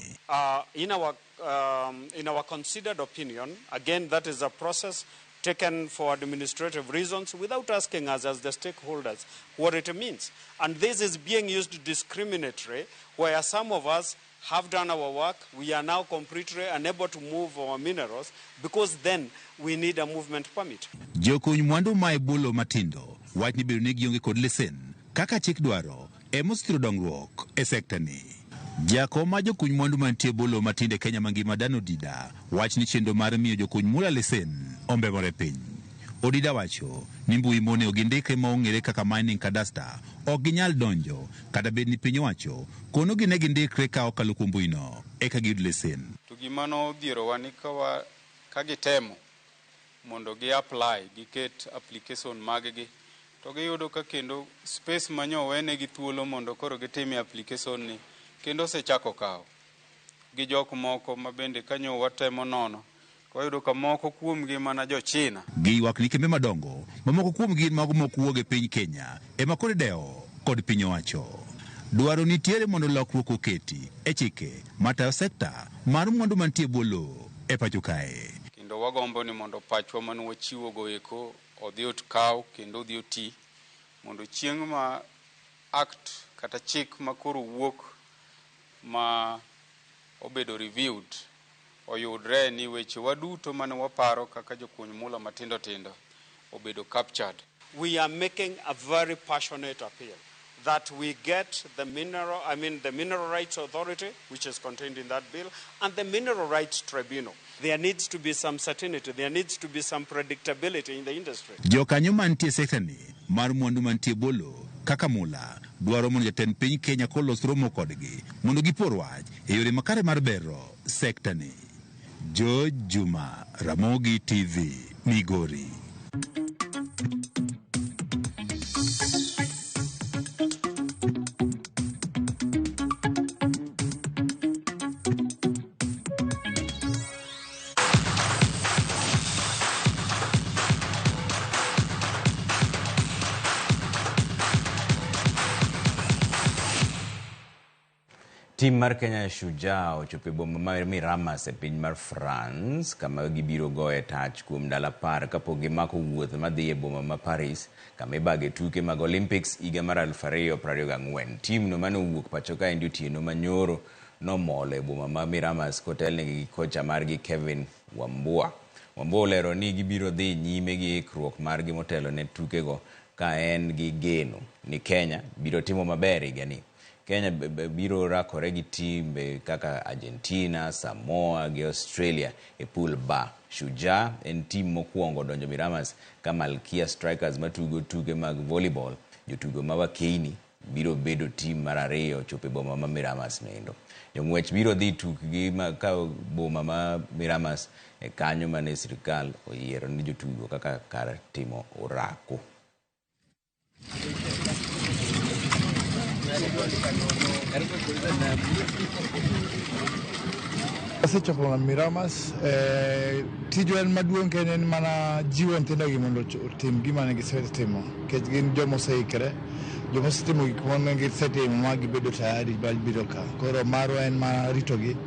In our considered opinion, again that is a process taken for administrative reasons without asking us as the stakeholders what it means. And this is being used discriminatory where some of us have done our work, we are now completely unable to move our minerals because then we need a movement permit. Jokuny mwandu ma e bwo lowo matindo wach ni bedo ni gionge kod lesen kaka chik dwaro emosithiro dongruok e sekta ni. Jakom ma jokuny mwandu mantie bwo lowo matinde Kenya mangima Dano Dida wach ni chenro mar miyo jokuny mula lesen ombemore piny. Odida wacho ni mbui mone ogindike ma ong'ere kaka mining cadastre ok ginyal donjo kata bed ni piny owacho kono gine gindikre ka okalo kuom mbui no eka giyud lesen. To gima nodhierowa ni ka gitemo mondo gi apply giket application mag-gi to giyudo ka kendo space manyo wenegi thuolo mondo koro gitime application ni kendo osechako kawo gi jok moko ma bende kanyo watemo nono wayudo ka moko kuomgi mana jo China. Giywak ni kembe madongo mamoko kuomgi mago mokuoge piny Kenya ema kod deo kod piny owacho. Dwaro nitiere mondo lokruok oketi e chike matayo sekta mar mwandu mantie bwo lowo e pacho kae. Kendo wagombo ni mondo pachwa man wachiwo go eko odhi otkaw kendo odhi oti mondo chieng' ma act kata chik ma koro wuok ma obedo reviewed oyudre ni weche waduto mane waparo kaka jokuny mula matindo tindo obedo captured. We are making a very passionate appeal that we get the Mineral Rights Authority, which is contained in that bill, and the Mineral Rights Tribunal. There needs to be some certainty, there needs to be some predictability in the industry. Jokanyo mantie sekta ni mar mwandu mantie bwo lowo kaka mula dwaro mondo jatend piny Kenya kolos romo kodgi mondo gipor wach e yore makare mar bero sekta ni. Juma, Ramogi TV, Migori. Tim mar Kenya Shujaa ochopo e boma mar Miramas e piny mar France kama gibiro goye tach kuom ndalo 10 kapok gimako wuoth madhi e boma ma Paris kama ibage tuke mag Olympics higa mar 2024. Tim no mane owuok pacho ka endi otieno manyoro nomol e boma ma Miramas kotelne gi kocha margi Kevin Wambua. Wambua olero ni gibiro dhi nyime gi ikruok margi motelo ne tukego ka en gi geno ni Kenya biro timo maber higani. Kenya biro rakore gi timbe kaka Argentina, Samoa gi Australia e pool ba. Shujaa en tim mokwongo donjo Miramas ka Malkia Strikers matugo tuke mag volleyball jotugo ma Wakeini biro bedo tim mar ariyo chopo e boma ma Miramas nendo. Jong'wech biro dhi tukgi ka boma ma Miramas e kanyo mane sirikal oyiero ni jotugo kaka kar timo orako. Asechopo na Miramas, tijo en maduong' kendo en mana jiwo nyithindogi mondo otim gima ne gisetimo, nikech gin joma oseikre, joma osetimo gik mane gisetimo ma gibedo tayari biro ka. Koro marwa en mana ritogi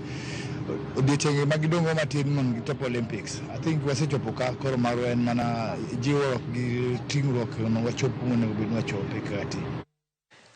odiochienge ma gidongo matin mondo gitop Olympics. I think wasechopo ka, koro marwa en mana jiwo gi ting'ruok mondo wachop monego bed wachope kati.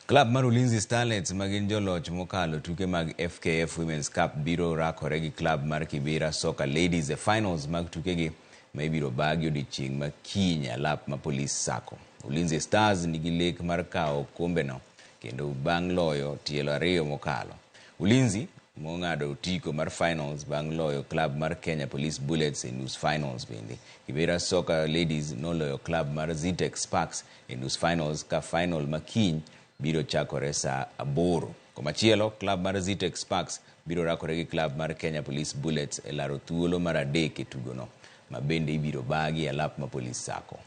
Club mar Ulinzi Starlets magin joloch mokalo tuke mag FKF Women's Cup biro rakore gi club mar Kibera Soccer Ladies e finals mag tukegi ma ibiro bagi odiochieng' ma kiny alap ma Police Sacco. Ulinzi Stars nigi lek mar kawo kombeno kendo bang' loyo tielo 2 mokalo. Ulinzi mong'ado otiko mar finals bang' loyo club mar Kenya Police Bullets e nus finals bende. Kibera Soccer Ladies noloyo club mar Zitex Sparks e nus finals ka final ma kiny biro chakore saa 8. Komachielo, club mar Zitex Sparks biro rakore gi club mar Kenya Police Bullets e laro thuolo mar 3 e tugono, ma bende ibiro bagi alap ma Police Sacco.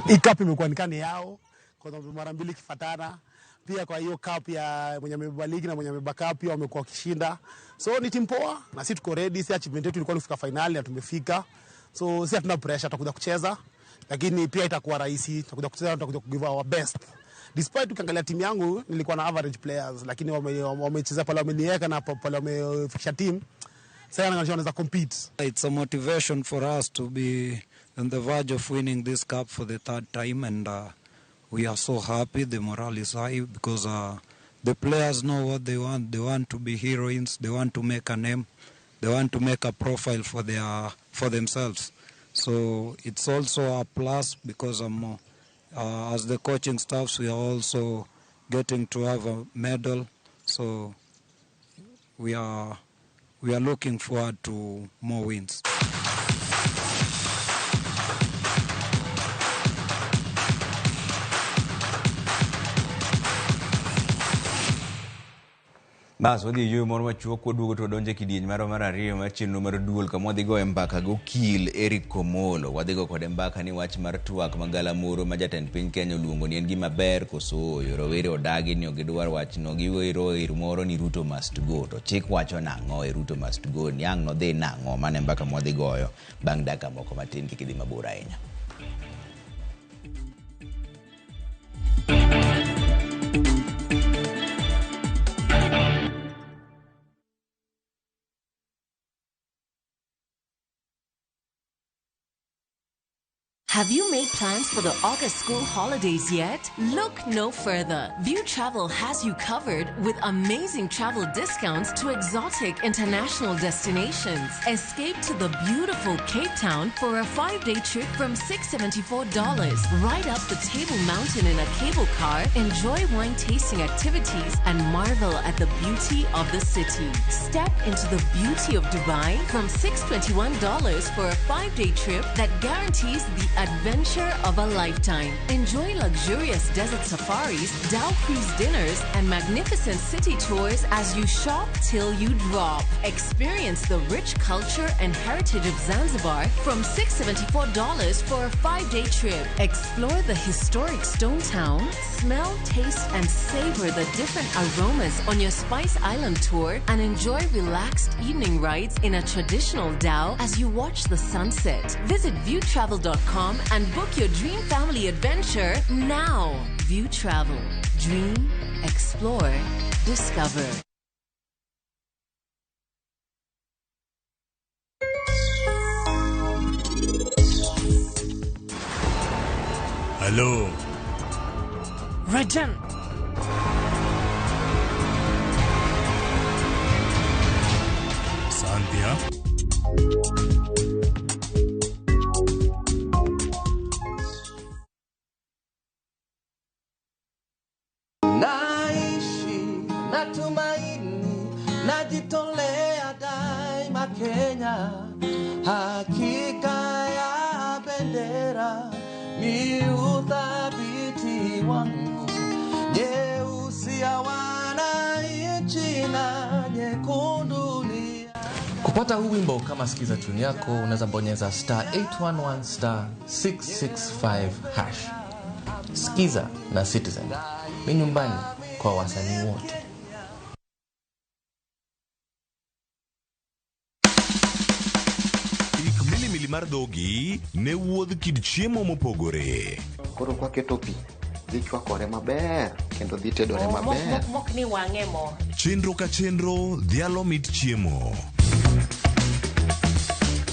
Hii cup imekuwa nikani yao kwa mara 2 kifatana. Pia kwa hiyo cup ya mwenye amebeba ligi na mwenye amebeba cup pia wamekuwa wakishinda. So ni timu poa na sisi tuko ready. Si achievement yetu ilikuwa kufika finali na tumefika. So sisi hatuna pressure, tutakuja kucheza. Lakini pia itakuwa rahisi, tutakuja kucheza, tutakuja kugive our best. Despite ukiangalia timu yangu nilikuwa na average players, lakini wamecheza pale wameniweka na pale wamefikisha team. Sasa wanaweza compete. It's a motivation for us to be on the verge of winning this cup for the 3rd time, and we are so happy. The morale is high because the players know what they want. They want to be heroines. They want to make a name. They want to make a profile for themselves. So it's also a plus because as the coaching staffs, we are also getting to have a medal. So we are looking forward to more wins. Bas wadhi yo moro machuok koduogo to donje kidieny mar 2 mar chenro mar duol kama wadhi go mbaka go Okil Eric Komolo. Wadhi go kod mbaka ni wach mar twak magala moro ma jatend piny Kenya luongo ni en gima ber koso rowere odagi ni ogidwar wach no giwero moro ni Ruto must go. To chik wacho nang'o e Ruto must go, ni ang' no dhi nang'o, mane mbaka mwadhi goyo bang' dakika moko matin kik idhi mabor ahinya. Have you made plans for the August school holidays yet? Look no further. View Travel has you covered with amazing travel discounts to exotic international destinations. Escape to the beautiful Cape Town for a 5-day trip from $674. Ride up the Table Mountain in a cable car, enjoy wine tasting activities, and marvel at the beauty of the city. Step into the beauty of Dubai from $621 for a 5-day trip that guarantees the adventure of a lifetime. Enjoy luxurious desert safaris, Dow cruise dinners, and magnificent city tours as you shop till you drop. Experience the rich culture and heritage of Zanzibar from $674 for a 5-day trip. Explore the historic Stone Town, smell, taste, and savor the different aromas on your Spice Island tour, and enjoy relaxed evening rides in a traditional dhow as you watch the sunset. Visit viewtravel.com and book your dream family adventure now. View Travel. Dream, explore, discover. Hello. Rajan. Sandhya. hakika ya bendera ni uthabiti wangu, nyeusi ya wananchi na nyekundu ni. Kupata huu wimbo kama sikiza tune yako, unaweza bonyeza *811 *665 hash. Sikiza na Citizen ni nyumbani kwa wasanii wote. Milimili mar dhogi ne wuodh kid chiemo mopogore. Koro kwa keto pi dhi chwakore maber kendo dhi tedore maber. Mok ni wang'e mo. Chenro ka chenro dhialo mit chiemo.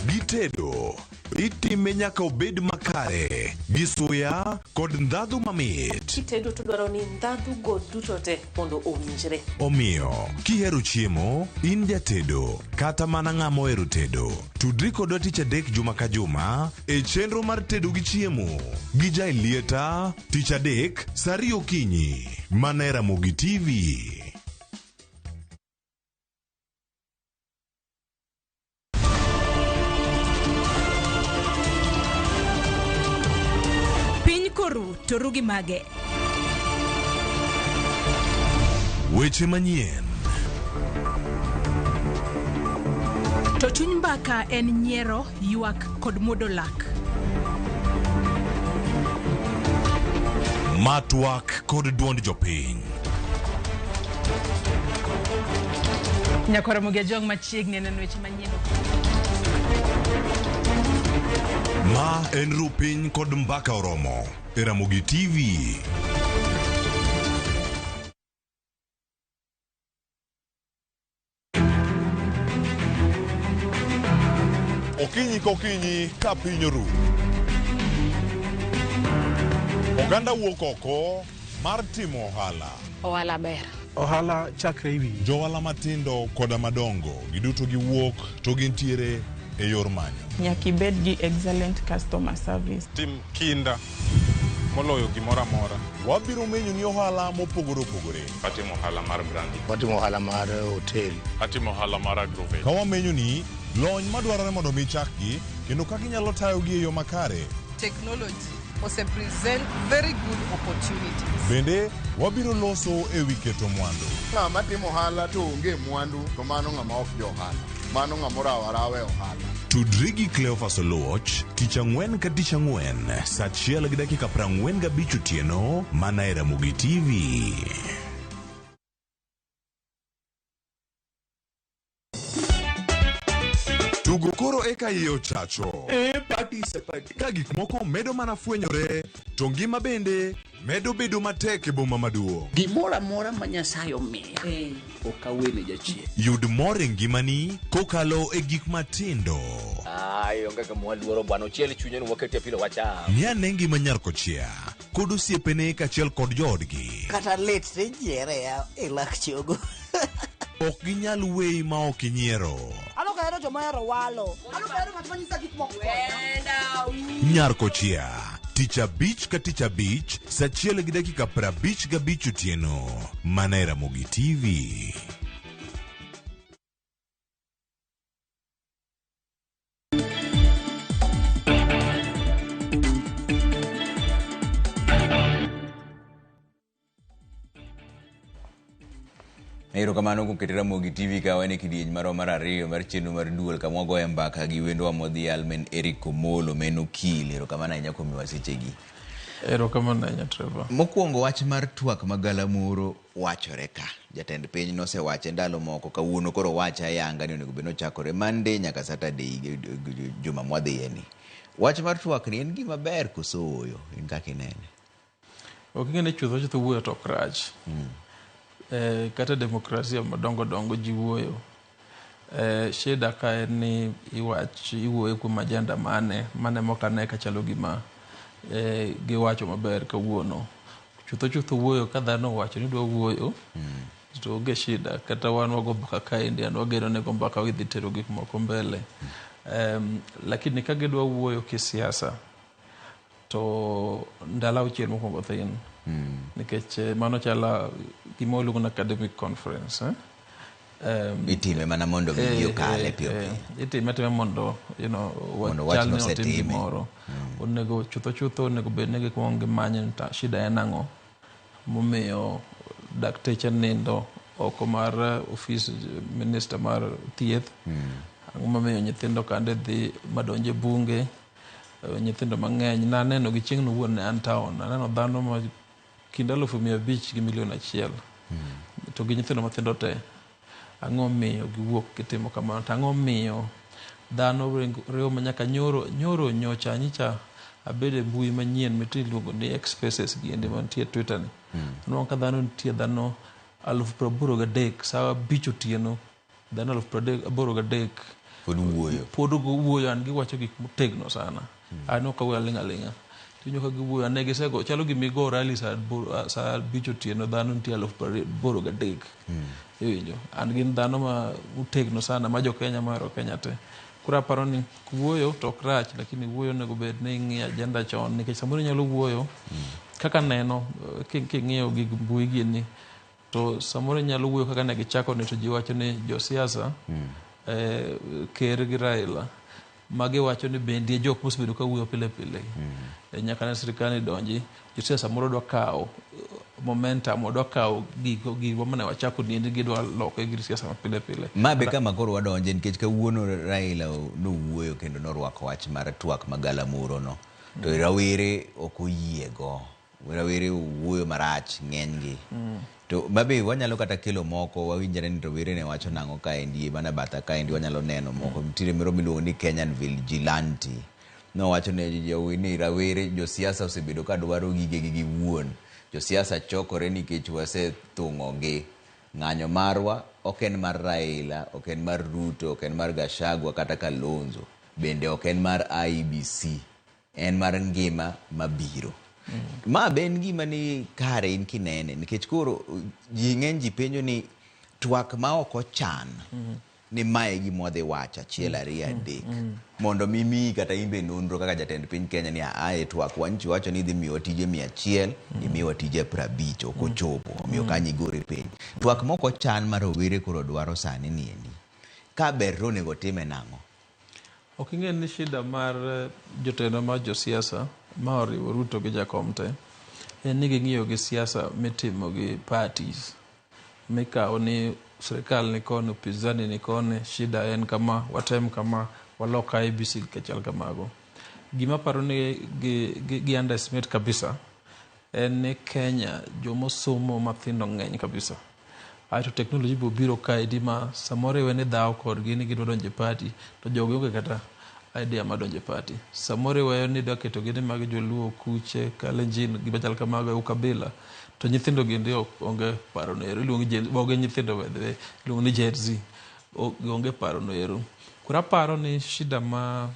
Gitedo itime nyaka obed makare gi suya kod ndhadhu mamit. Kitedo to dwaro ni ndhadhu go duto te mondo owinjre. Omiyo kihero chiemo in jatedo kata mana ng'ama ohero tedo, tudri kodwa tich adek juma ka juma e chenro mar tedo gi chiemo gi Jailieta tich adek saa 2 okinyi mana e Ramogi TV. To rugi mage. Weche manyien. To chuny mbaka en nyiero, ywak kod muodo lak. Matwak kod duond jopiny. Nyakora Ramogi jong machiegni neno weche manyien. Ma en rupiny kod mbaka oromo e Ramogi TV. Okinyi kokinyi ka piny oru, oganda wuok oko mar timo ohala. Ohala ber. Ohala chakre iwi. Johala matindo koda madongo giduto giwuok to gintiere e yor manyo. Nyaka ibed gi excellent customer service. Tim kinda moloyo gimoro amora. Wabiro menyo ni ohala mopogore opogore. Atimo ohala mar brandi. Watimo ohala mar hotel. Atimo ohala mar agrovet. Ka wamenyo ni lony madwarore mondo mi chakgi kendo ka ginyalo tayogi e yo makare. Technology ose present very good opportunities. Bende wabiro loso e wi keto mwandu. Ng'ama timo ohala to onge mwandu to mano ng'ama ok jo ohala. Mano ng'ama rawe ohala. Tudri gi Cleophas Oluoch tich ang'wen ka tich ang'wen saa 1:45 otieno mana e Ramogi TV. Tugo koro eka iye ochacho. Ka gik moko medo mana fwenyore, to ngima bende medo bedo matek e boma maduong'. Gimoro amora ma Nyasaye omiya ok awene jachien. Yud mor e ngimani kokalo e gik matindo. Onge ka mwaluoro bwana ochiel chunye ni waketi pile wacha. Ni ane ngima Nyarkochia kod osiepene kaachiel kod joodgi. Kata lit tijiere ya ilak chogo. Ok ginyal weyi ma ok inyiero. Alokahero jomahero walo. Alokahero ng'at manyisa gik moko. Nyarkochia tich abich ka tich abich saa 1:55 otieno mana e Ramogi TV. Erokamano kuom keto Ramogi TV ka wane kidieny maro mar ariyo mar chenro mar duol kama wagoye mbaka gi wendwa modhi Almen Eric Omolo men okil. Erokamano ahinya kuom wasechegi. Erokamano ahinya Trevor. Mokwongo wach mar twak magalamoro wachore ka. Jatend piny nosewache ndalo moko, kawuono koro wacha ayanga ni onego bed nochakore Monday nyaka Saturday juma mwadhiyeni. Wach mar twak ni en gima ber koso oyo in kaka inene? Ok ing'e chutho wuoyo to ok rach. Kata demokrasia madongo dongo ji wuoyo. Shida ka en ni iwuoyo kuom ajenda mane mokane kachalo gima giwacho maber kawuono. Chutho wuoyo ka dhano wacho ni dwa wuoyo to onge shida. Kata wan wago mbaka kaendi an wageno nego mbaka widhi tero gik moko mbele. Lakini ka gidwa wuoyo kisiasa to ndalo auchiel mokwongo thin. Nikech mano chala gima oluongo ni academic conference. itime mana mondo giyo kale pio itime mondo wachal ne otim gimoro. Onego chutho onego bed ni gikwong gimanyo shida en ang'o momiyo dakteche nindo oko mar ofis minister mar thieth. Ang'o momiyo nyithindo kande dhi madonje bunge, nyithindo mang'eny. Naneno gi chieng' wuon ne an town, naneno dhano ma kind 500,000 gi 1,000,000 to gi nyithindo mathindo te. Ang'o miyo giwuok gitimo kamano? Ang'o miyo dhano reo nyaka nyoro nyocha nyicha abede mbui manyien mitiluongo ni X Spaces gi ende mantie Twitter ni. Anwang' ka dhano nitie dhano 83,000 saa 5 otieno, dhano 83,000 pod wuoyo an giwacho gik motegno sana. Ano ka wuoyo aling'. Tinyo ka giwuoyo ane gisego chalo gimigo rally saa 5 otieno dhano nitie 83,000. Iwinjo an gin dhano ma utegno sana ma jo Kenya mahero Kenya te. Kura aparo ni wuoyo to ok rach, lakini wuoyo onego bed ni ing'iyo agenda chon, nikech samoro nyalo wuoyo kaka neno king'iyo gig mbui gini to samoro nyalo wuoyo kaka ne gichako ni to ji wacho ni josiasa Ker gi Raila magi wacho ni bendie jok mosebedo ka wuoyo pile nyaka ne sirikal donji. Josiasa moro dwa kawo momentum, dwa kawo gigo mane wachako ni gidwa loko gi siasa pile. Ma be kama koro wadonje nikech kawuono Raila nowuoyo kendo norwako wach mar twak magala muro no. To rawere ok oyiego. Rawere wuoyo marach ng'enygi. To mabe wanyalo kata kelo moko wawinjare ni rawere ne wacho nang'o kaendi mana batha kaendi wanyalo neno moko. Mtire miro miluongo ni Kenyan Vigilante. No wacho ni rawere josiasa osebedo ka dwaro gige giwuon. Josiasa chokore nikech wasethung'ogi. Ng'anyo marwa ok en mar Raila, ok en mar Ruto, ok en mar Gachagua kata Kalonzo. Bende ok en mar IEBC. En mar ngima mabiro. Ma ben gima ni kare in kinene nikech koro ji ng'eny ji penjo ni twak ma ok ochan ni mae gima wadhi wacho 1 2 3 mondo mimi kata imbe nonro kaka jatend piny Kenya ni ae twak wanchi wacho ni dhi miyo tije 100 imiyo tije 50 ok ochopo omiyo kanyi gore piny. Twak ma ok ochan mar owere koro dwaro sani niendi ka ber onego time nang'o? Ok ing'e ni shida mar jotelo mar josiasa ma oriwo Ruto gi Jakom te en ni ging'iyo gi siasa mitimo gi parties mikawo ni serikal ni koni, upinzani ni koni, shida en kama, watem kama, waloka IEBC kechal kamago. Gima paro ni gi underestimate kabisa en ni Kenya jomo somo mathindo ng'eny kabisa. Aito technology biro kaedi ma samore wene dhao korgi ni gidwa donje party to jogo onge kata idea ma donje party. Samore weyo ni da keto gini mag joluo kuche Kalenjin gibachal kamago ukabila to nyithindo gi ndio onge paro no ero luongi nyithindo wedhe luongi ni Gen Z onge paro no ero. Kura paro ni shida ma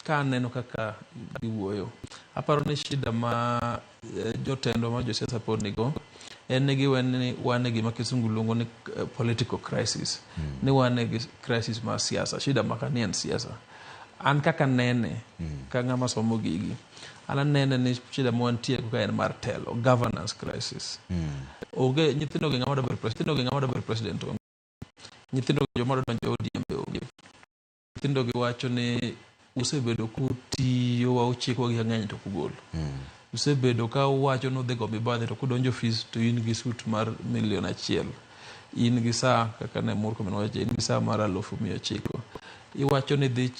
ka neno kaka giwuoyo aparo ni shida ma jotendo ma josiasa pod nigo en ni wane gima kisungu luongo ni political crisis. Ni wane gi crisis ma siasa, shida ma kanien siasa. An kaka nene ka ng'ama somo gigi ana nene ni shida mo antie ko en mar telo, governance crisis. Oge nyithindo gi ng'ama da ber president nyithindo joma donjo ODM oge nyithindo gi wacho ni usebedo kutiyo wa uchiko gi ng'eny to kugol. Usebedo ka wacho no dhego mibadhe to kudonjo office to in gi suit mar 1,000,000 in gi saa kaka ne murko men wacho in gi saa mar 900,000 iwacho ni dhi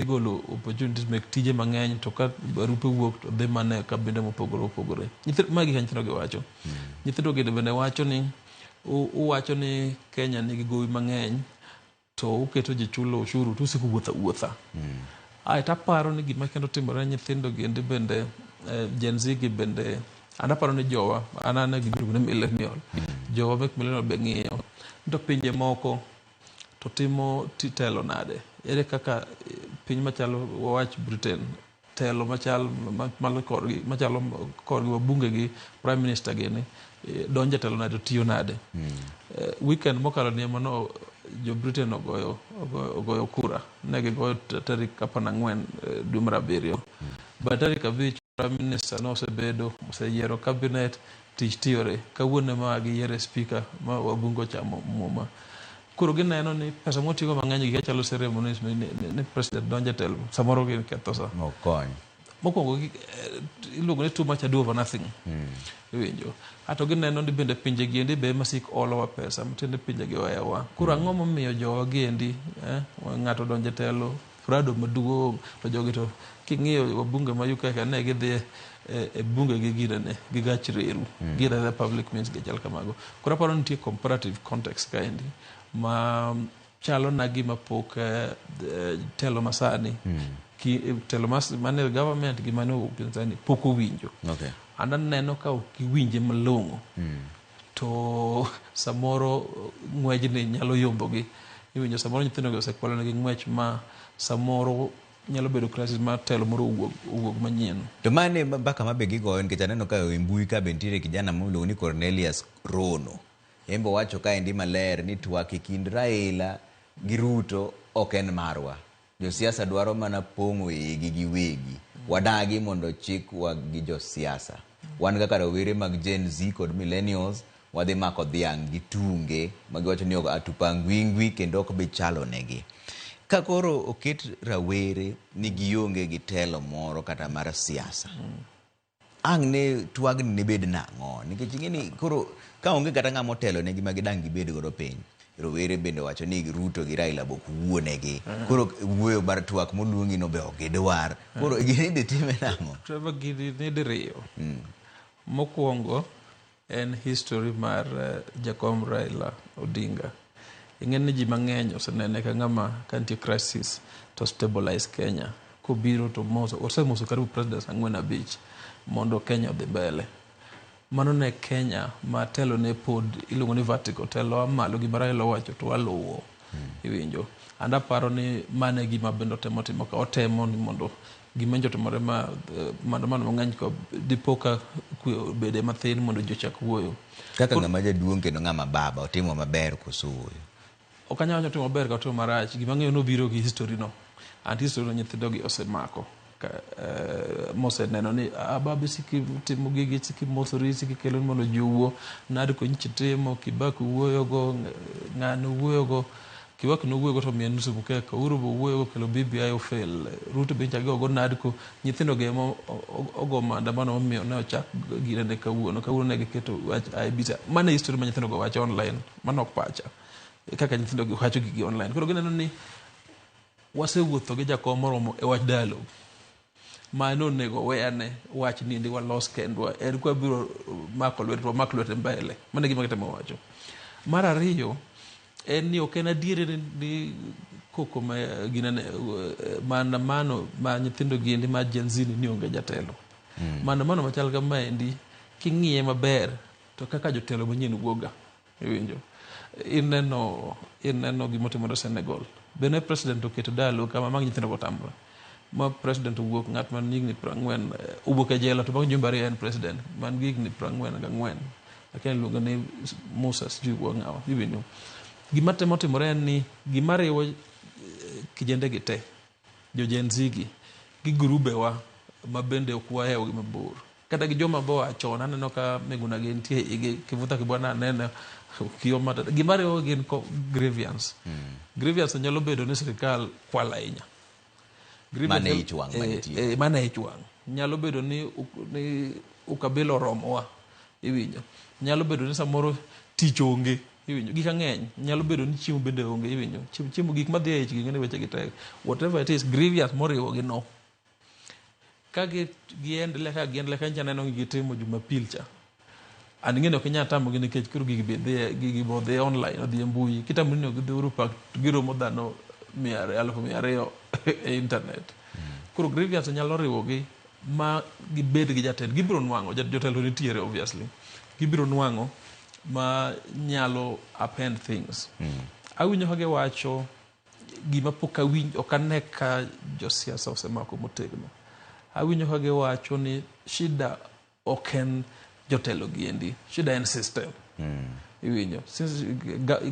golo opportunities mek tije mang'eny to ka barupe wuok to dhi mane ka bende mopogore nyithindo magi nyithindo gi wacho nyithindo gi bende wacho ni uwacho ni Kenya nigi gowi mang'eny to uketo ji chulo ushuru to usiko wuotha ai taparo ni gima kendo timore nyithindo gi bende Gen Z gi bende anaparo ni jowa anana gibiro ne millennial jowa mek millennial be ng'iyo to pinje moko to timo titelo nade ere kaka piny machalo wach Britain telo machalo korgi wabunge gi prime minister gi ni donje telo nade tiyo nade. Weekend mokalo ni mano jo Britain ogoyo kura ne gigoyo tarik 14 dwe mar 7 ba tarik 5 prime minister no osebedo oseyiero cabinet tich tiyore kawuono ma giyiero speaker ma wabungo chamo muma kuro gineno ni pesa motigo mang'eny gi chalo ceremonies ni president donje telo samoro gin ketho sa okony mokwongo iluongo ni too much ado over nothing iwinjo ato gineno ni bende pinje giendi be masik olowa pesa mtiende pinje gi oewa kuro ang'o momiyo jowa giendi ng'ato donje telo frado maduong' to jogi to king'iyo wabunge ma UK ne gidhi e bunge gi ginene gi gach reru ginene public means gi chal kamago kuro aparo nitie comparative context kaendi ma chalo na gima pok telo masani telo mane government gi mane upinzani pok owinjo and aneno ka ok iwinje malong'o to samoro ng'wejni nyalo yombogi iwinjo samoro nyithindogi osekwalonegi ng'wech ma samoro nyalo bedo crisis mar telo moro owuog manyien. To mane mbaka mabe gigoyo nikech aneno ka e mbui ka be nitiere kijana miluongo ni Cornelius Rono. Embo wacho ka endi maler ni twak e kind Raila gi Ruto ok en marwa. Josiasa dwaro mana pong'o igi giwegi. Wadagi mondo chik wa gi josiasa. Wan kaka rawere mag Gen Z kod millennials wadhi mako dhiang' gi tunge magiwacho ni atupangwingwi kendo ok be chalo negi. Ka koro oket rawere ni gionge gi telo moro kata mar siasa. Ang' ne twagni ne bed nang'o nikech ing'eni koro ka onge kata ng'ama otelo negi ma gidang' gibed godo piny. Rowere bende wacho ni Ruto gi Raila bok wuonegi. Koro wuoyo bar twak moluongi no be ok gidwar. Koro gini dhi time nang'o? Trevor gini ni diriyo. Mokwongo en history mar Jakom Raila Odinga. Ing'en ni ji mang'eny osenene ka ng'ama kantie crisis to stabilize Kenya. Kobiro to osemoso karibu presidents 4-5 mondo Kenya odhi mbele. Mano ne Kenya ma telo ne pod iluongo ni vertical telo malo gima Raila wacho to waluwo iwinjo. And aparo ni mane gima bendo timo ka otemo ni mondo gimenjo timore ma maandamano mang'eny ko dipoka bede mathin mondo jochak wuoyo. Kaka ng'ama jaduong' kendo ng'ama baba otimo maber koso wuoyo. Okanya wanyo timo maber ka otimo marach gima ng'eyo no biro gi history no. And history no nyithindo gi osemako. Mose neno ni ababe siki timo gigi siki mosori siki kelo mono juwo nadi ko nchitimo Kibaki wuoyo go ng'ano wuoyo go Kibaki no wuoyo go to mien nusu buke ka uru wuoyo go kelo BBI ofel Ruto bencha go nadi ko nyithindo ge mo ogo maandamano momiyo ne ochak gire ne kawuono ne giketo ai bisa mane history ma nyithindo go wacho online manok pacha kaka nyithindo go wacho gigi online koro gineno ni wasewuotho gi jakom moromo e wach dialogue mano nego weyane wach ni ndi walos kendwa en kwa biro mako lwete mbele mane gima kitemo wacho mar ariyo en ni ok en adiere ni koko ma ginane maandamano ma nyithindo giendi ma Gen Z ni onge jatelo maandamano machal kama endi king'iye maber to kaka jotelo manyien wuoga iwinjo ineno gima timore Senegal bene president oketo dialogue kama mag nyithindo gotamre ma president wuok ng'at man higni 40 ubuke jela to bang' jumbe ariyo en president man higni 44 lakini luongo ni Musa sijui ng'awa ibinyo gima temo timore ni gima riwo kijende gi te jo Gen Z gi grube wa ma bende ok wahewo gi mabor kata gi joma bo achona neno ka Miguna gi nitie igi kivuta kibwana nene kiyo mata gima riwo gin grievance nyalo bedo ni sirikal kwala inya mane ichwang' nyalo bedo ni ukabilo romowa iwinjo nyalo bedo ni samoro tich onge iwinjo gik ang'eny nyalo bedo ni chiemo bende onge iwinjo chiemo gik madhi e ich gi ngene weche gi tek whatever it is grievance moriwo gi no ka giendelea ka neno gitimo Jumapil cha and ngene ok nyata tamo gi nikech kuro gigi bodhe online odhi mbui kitamo ni ok dhuru pak giromo dhano 200,000 e internet kuro grievance nyalo riwo gi ma gibed gi jatelo gibiro nwang'o jotelo nitiere obviously gibiro nwang'o ma nyalo append things awinjo ka giwacho gima pok awinjo ok ane ka josiasa osemako motegno awinjo ka giwacho ni shida ok en jotelo giendi shida en system iwinjo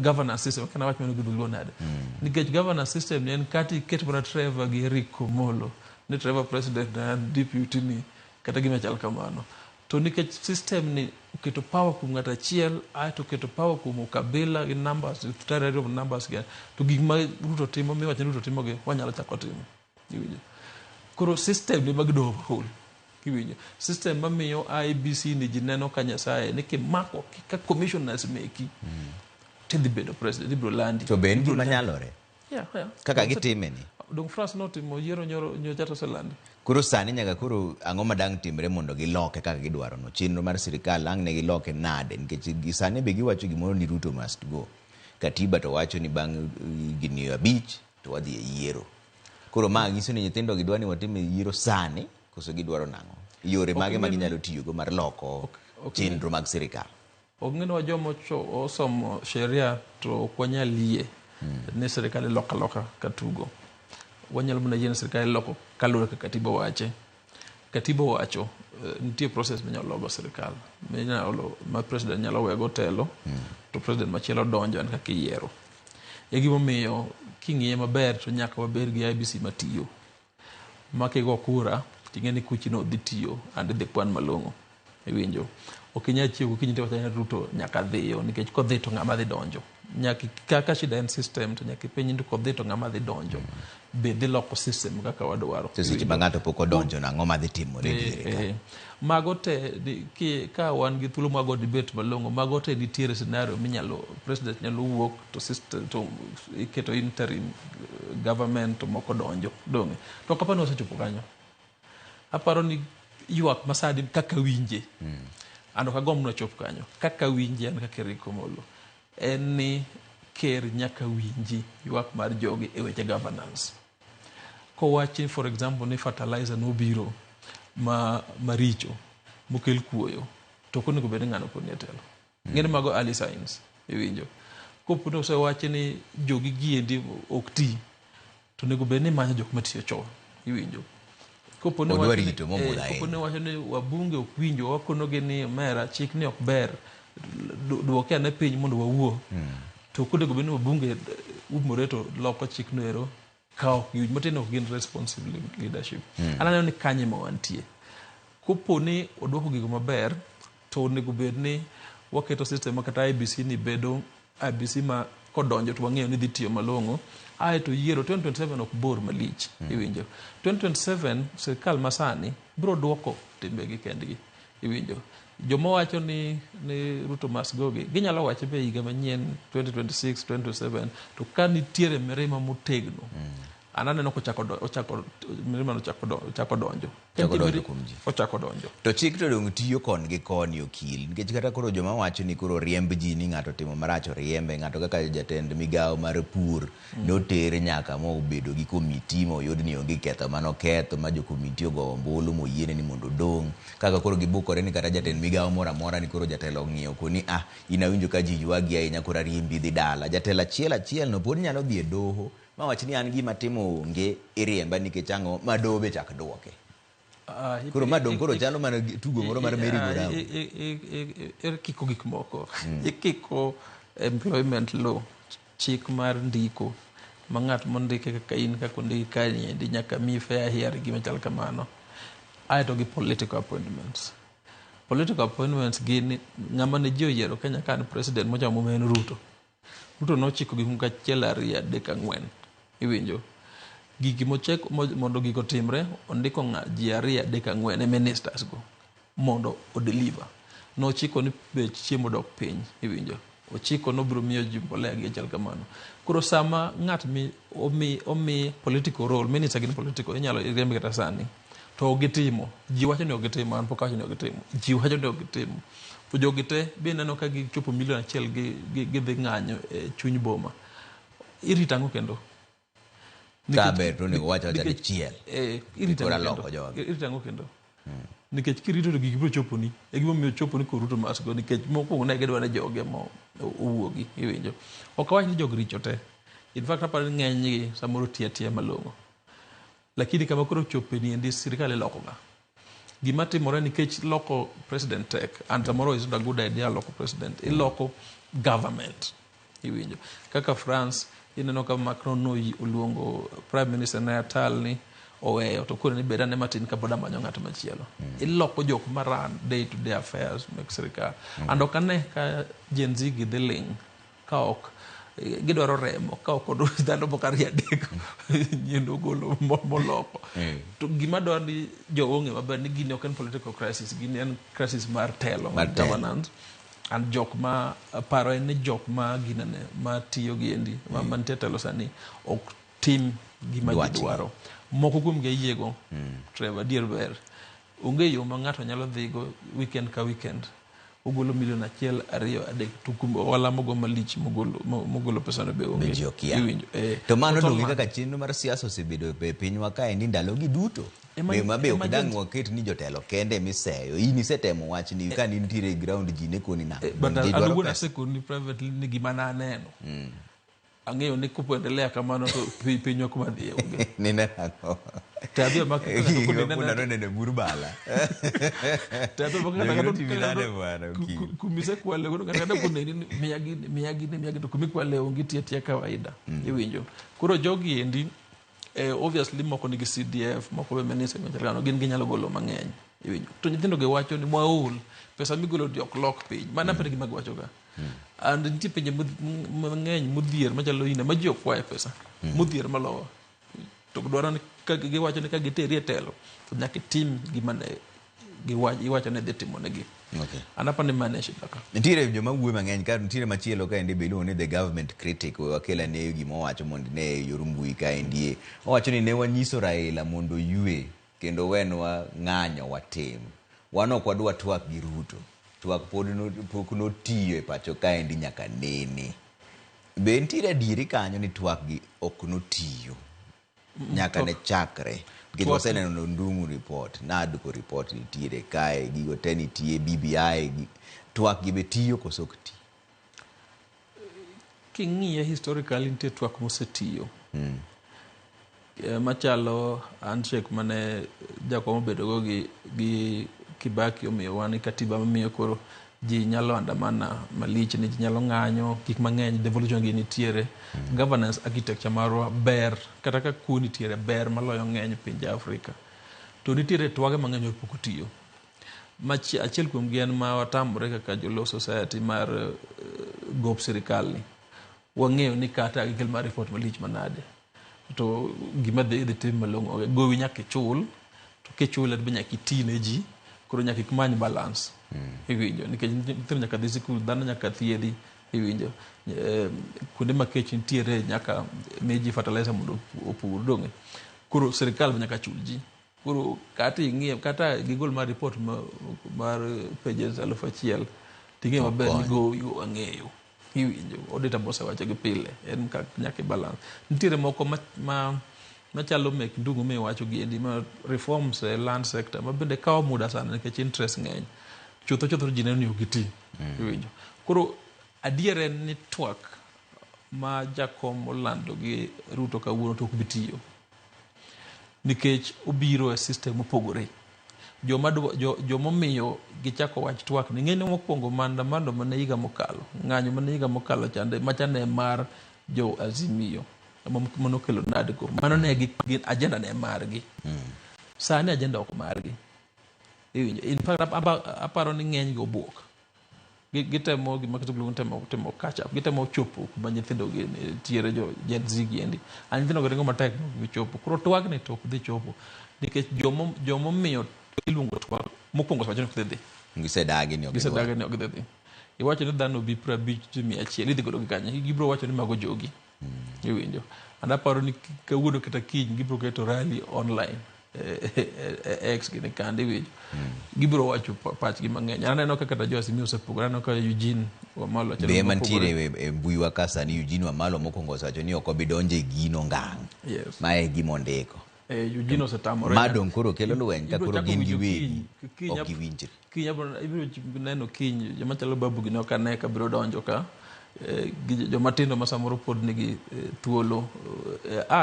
governance system kana wach mano gidulo nade nikech governance system en kati ket mana Trevor gi Eric Komolo ni Trevor president and deputy ni kata gima chal kamano to nikech system ni keto power kuom ng'at achiel to keto power kuom kabila gi numbers territory of numbers again to gik ma Ruto timo miwacho ni Ruto timo gi wanyalo chako timo iwinjo koro system ni mag doho hol iwinjo system mamiyo IBC ni ji neno ka Nyasaye ni kimako ka commissioners meki tidhi bedo president ibro landi to ben gima nyalore yeah kaka gitime ni dong France notimo yiero nyocha to selandi koro sani nyaka koro ang'o madang timre mondo giloke kaka gidwaro no chenro mar sirikal ang' ne giloke nade nikech sani be giwacho gimoro ni Ruto must go katiba to wacho ni bang' gini 5 to wadhi e yiero koro ma nyiso ni nyithindo gidwa ni watim yiero sani koso gidwaro nang'o yore mage ma ginyalo tiyogo mar loko chenro mag sirikal ogng'en wa jomo osomo sheria to ok wanyal yie ne sirikal loka katugo wanyalo mana yie ne sirikal loko kaluwore kaka katiba wacho nitie process minyalo logo sirikal ma president nyalo wego telo to president machielo donjo en kaka yiero e gimomiyo king'iye maber to nyaka wabed gi IBC matiyo makigo kura ting'e ni kuchino dhi tiyo and dhi kwan malong'o iwinjo ok inyal chiego kinyi to wacho Ruto nyaka dhiyo nikech kodhi to ng'ama dhi donjo nyaka kaka shida en system to nyaka piny to kodhi to ng'ama dhi donjo be dhi loko system kaka wadwaro seche ma ng'ato pok odonjo nang'o ma dhi timore diere mago te ka wan gi thuolo mago debate malong'o mago te nitiere scenario minyalo president nyalo wuok to system to iketo interim government to moko donjo donge to kapano osechopo kanyo aparo ni ywak masadi kaka winje ando kagom no chop kanyo kaka winje an kaka Rico Molo en ni ker nyaka winji ywak mar jogi e weche governance ko wachi for example ni fertilizer no biro maricho mokel kuoyo to konego bed ng'ano poni etelo ngene mago early signs e winjo ko puno se wachi ni jogi giendi ok ti to nego bed ni manyo jok matiyo chon e winjo kopone wacho ni wabunge ok winjo wakonoge ni mera chik ni ok ber duoke ane piny mondo wawuo to kodego bed ni wabunge umore to loko chik no ero kao yuj matino ok gin responsible leadership ananeno ni kanye ma wantie koponi oduoko gigo maber to onego bed ni waketo system makata IBC ni bedo IBC ma kodonjo to wang'eyo ni dhi tiyo malong'o to yiero 2027 ok bor malich iwinjo 2027 sirikal masani bro duoko timbegi kendgi iwinjo jomo wacho ni Ruto must go ginyalo wacho be higa manyien 2026 2027 to ka nitiere mirima motegno ananeno ko mirima no chako donjo ochako donjo to chik to dong tiyo kon gi koni okil nikech kata koro joma wacho ni koro riemb ji ni ng'ato timo marach riembe ng'ato kaka jatend migawo mar pur notere nyaka mobedo gi komiti moyud ni onge ketho manoketho ma jo komiti ogo ombulu moyiene ni mondo dong kaka koro gibukore ni kata jatend migawo moro amora ni koro jatelo ng'iyo koni inawinjo ka ji ywagi ahinya koro riembi dhi dala jatelo achiel no pod nyalo dhi e doho ma wach ni an gima timo onge iriemba nikech ang'o ma doho be chak duoke koro madong koro chalo mana tugo moro mar Mary Morao kiko gik moko ikiko employment law chik mar ndiko ma ng'at mondike kaka in kaka ondiki kanye ndi nyaka mi fair hearing gima chal kamano to gi political appointments gin ng'ama ne ji oyiero Kenya kan president mochamo men Ruto nochiko gik moko achiel 2 3 4 iwinjo gigi mochek mondo gigo timre ondiko ji 2 3 4 ministers go mondo odeliver nochiko ni bech chiemo dok piny iwinjo ochiko no biro miyo ji mbolea gi chal kamano koro sama ng'at mi omi political role minister gin political inyalo riembe kata sani to gitimo ji wacho ni ogitimo an pok wacho ni ogitimo ji wacho ni ogitimo to jogite be neno ka gichopo 1 million gidhi ng'anyo e chuny boma iritango kendo kaber to nego wacho ni chiel iritango kendo nikech kirito to gigi biro choponi e gimo miyo choponi ko Ruto mas go nikech mokwongo ne gidwa ne joge mo owuogi iwinjo ok awach ni jog richo te in fact aparo ni ng'enygi samoro tiatia malong'o lakini kama koro chopeni endi sirikal ilokoga gima timore nikech loko president tek and tomorrow is not a good idea loko president iloko government iwinjo kaka France ineno ka Macron no oluongo prime minister na Natal ni oweyo to koro ni bedane matin ka pod amanyo ng'at machielo. Iloko jok maran day to day affairs mek sirikal. And ok ane ka Gen Z gi dhi ling ka ok gidwaro remo ka ok odwa dhano moko 3 nyendo golo moloko. To gima dwaro ni joong'e maber ni gini ok en political crisis, gini en crisis mar telo, governance. And jok ma paro en ni jok ma ginane ma tiyo gi endi ma mantie telo sani ok tim gima gidwaro. Moko kuom gi yiego Trevor dier ber onge yo ma ng'ato nyalo dhigo weekend ka weekend ogolo $1, 2, 3 to kumbo wala mogo malich mogolo pesa no be onge to mano donge kaka chenro mar siasa osebedo e pinywa ka endi ndalo gi duto ma be ok dang' waket ni jotelo kende miseyo in isetemo wach ni ka nitiere ground ji ne koni na but aluguona sekoni privately ni gima na neno ang'eyo ni kupoendelea kamano to pinywa kuma dhiye onge nina ako tabia kuna nene burbala tabia makana kumise kwale kuna kada kuna nini miyagi to kumikwale onge tia kawaida iwinjo kuro jogi endi obviously moko nigi CDF moko be menise ng'ano gin ginyalo golo mang'eny iwinjo to nyithindo ge wacho ni mwaul pesa migolo di ok lok piny mana pere gima gwacho ga and nitie pinje mang'eny modhier machalo ine ma ji okwaye pesa modhier malowa to dwaro ni ka giwacho ni ka giteri e telo to nyaka tim gima ne giwacho ne dhi timo negi anapa ni mane shida ka nitiere joma wuoyo mang'eny ka nitiere machielo ka endi beluo ni the government critic wakela ne gima owacho mondo ne yor mbui ka endi owacho ni ne wanyiso Raila mondo yue kendo wenwa ng'anyo watim wan ok wadwa twak gi Ruto twak pok notiyo e pacho ka endi nyaka nene be nitiere adieri kanyo ni twak gi ok notiyo nyaka ne chakre gigo waseneno Ndung'u report Naduko report nitiere kae gigo te nitie BBI twak gi be tiyo koso ok ti king'iye historically nitie twak mosetiyo machalo handshake mane jakom obedogo gi Kibaki omiyo wan katiba mamiyo koro ji nyalo andamana malich ni ji nyalo ng'anyo gik mang'eny devolution gi nitiere governance architecture marwa ber kata ka ku nitiere ber maloyo ng'eny pinje Afrika to nitiere twage mang'eny opoko tiyo achiel kuom gi en ma watamre kaka jolo society mar gop sirikal ni wang'eyo ni kata gikel mar report malich manade to gima dhi tim malong'o gowi nyaka chul to kichule be nyaka itine ji koro nyaka ikmany balance iwinjo nikech nyithindo nyaka dhi sikul dhano nyaka thiedhi iwinjo kuonde ma kech nitiere nyaka meji fertilizer mondo opur donge koro sirikal be nyaka chul ji koro kata ing'iye kata gigol mar report mar pages 1000 ting'e maber ni gowi ang'eyo iwinjo auditor boss wacho gi pile en nyaka balance nitiere moko machalo mek Ndung'u me wacho gi endi ma reforms land sector ma bende kawo muda sana nikech interest ng'eny chutho ji neno ni ogiti iwinjo koro adiere ni twak ma jakom olando gi Ruto kawuono to ok bitiyo nikech obiro e system mopogore jomomiyo gichako wach twak ni ng'eny mokwongo maandamano mane higa mokalo ng'anyo mane higa mokalo chande machane mar jo Azimio manokelo Naduko mano ne gin agenda ne margi sani agenda ok margi in fact aparo ni ng'eny go buok gitemo gima kituglu temo catch up gitemo chopo kuma nyithindo gi tiere jo Gen Z giendi anyithindo go matek gichopo koro twag ne tok dhi chopo nikech jomo miyo iluongo twag mokwongo wacho ni kidhi gisedagi ni ok dhi iwacho ni dhano bi 50-100 idhi godo gi kanye gibro wacho ni mago jogi iwinjo anaparo ni kawuono kata kiny gibro keto rally online X gini kandi winjo gibro wacho pachgi mang'eny aneno kaka kata jo Azimio osepogore aneno ka Eugene Wamalwa be mantiere e mbui wa kasa ni Eugene Wamalwa mokwongo osacho ni ok obidonje gino ngang' ma e gimondiko Eugene osetamore madong koro kelo lweny ka koro gin giwegi ok giwinjre kiny ibiro neno kiny joma chalo babu gi ok ane ka biro donjo ka jomatindo ma samoro pod nigi thuolo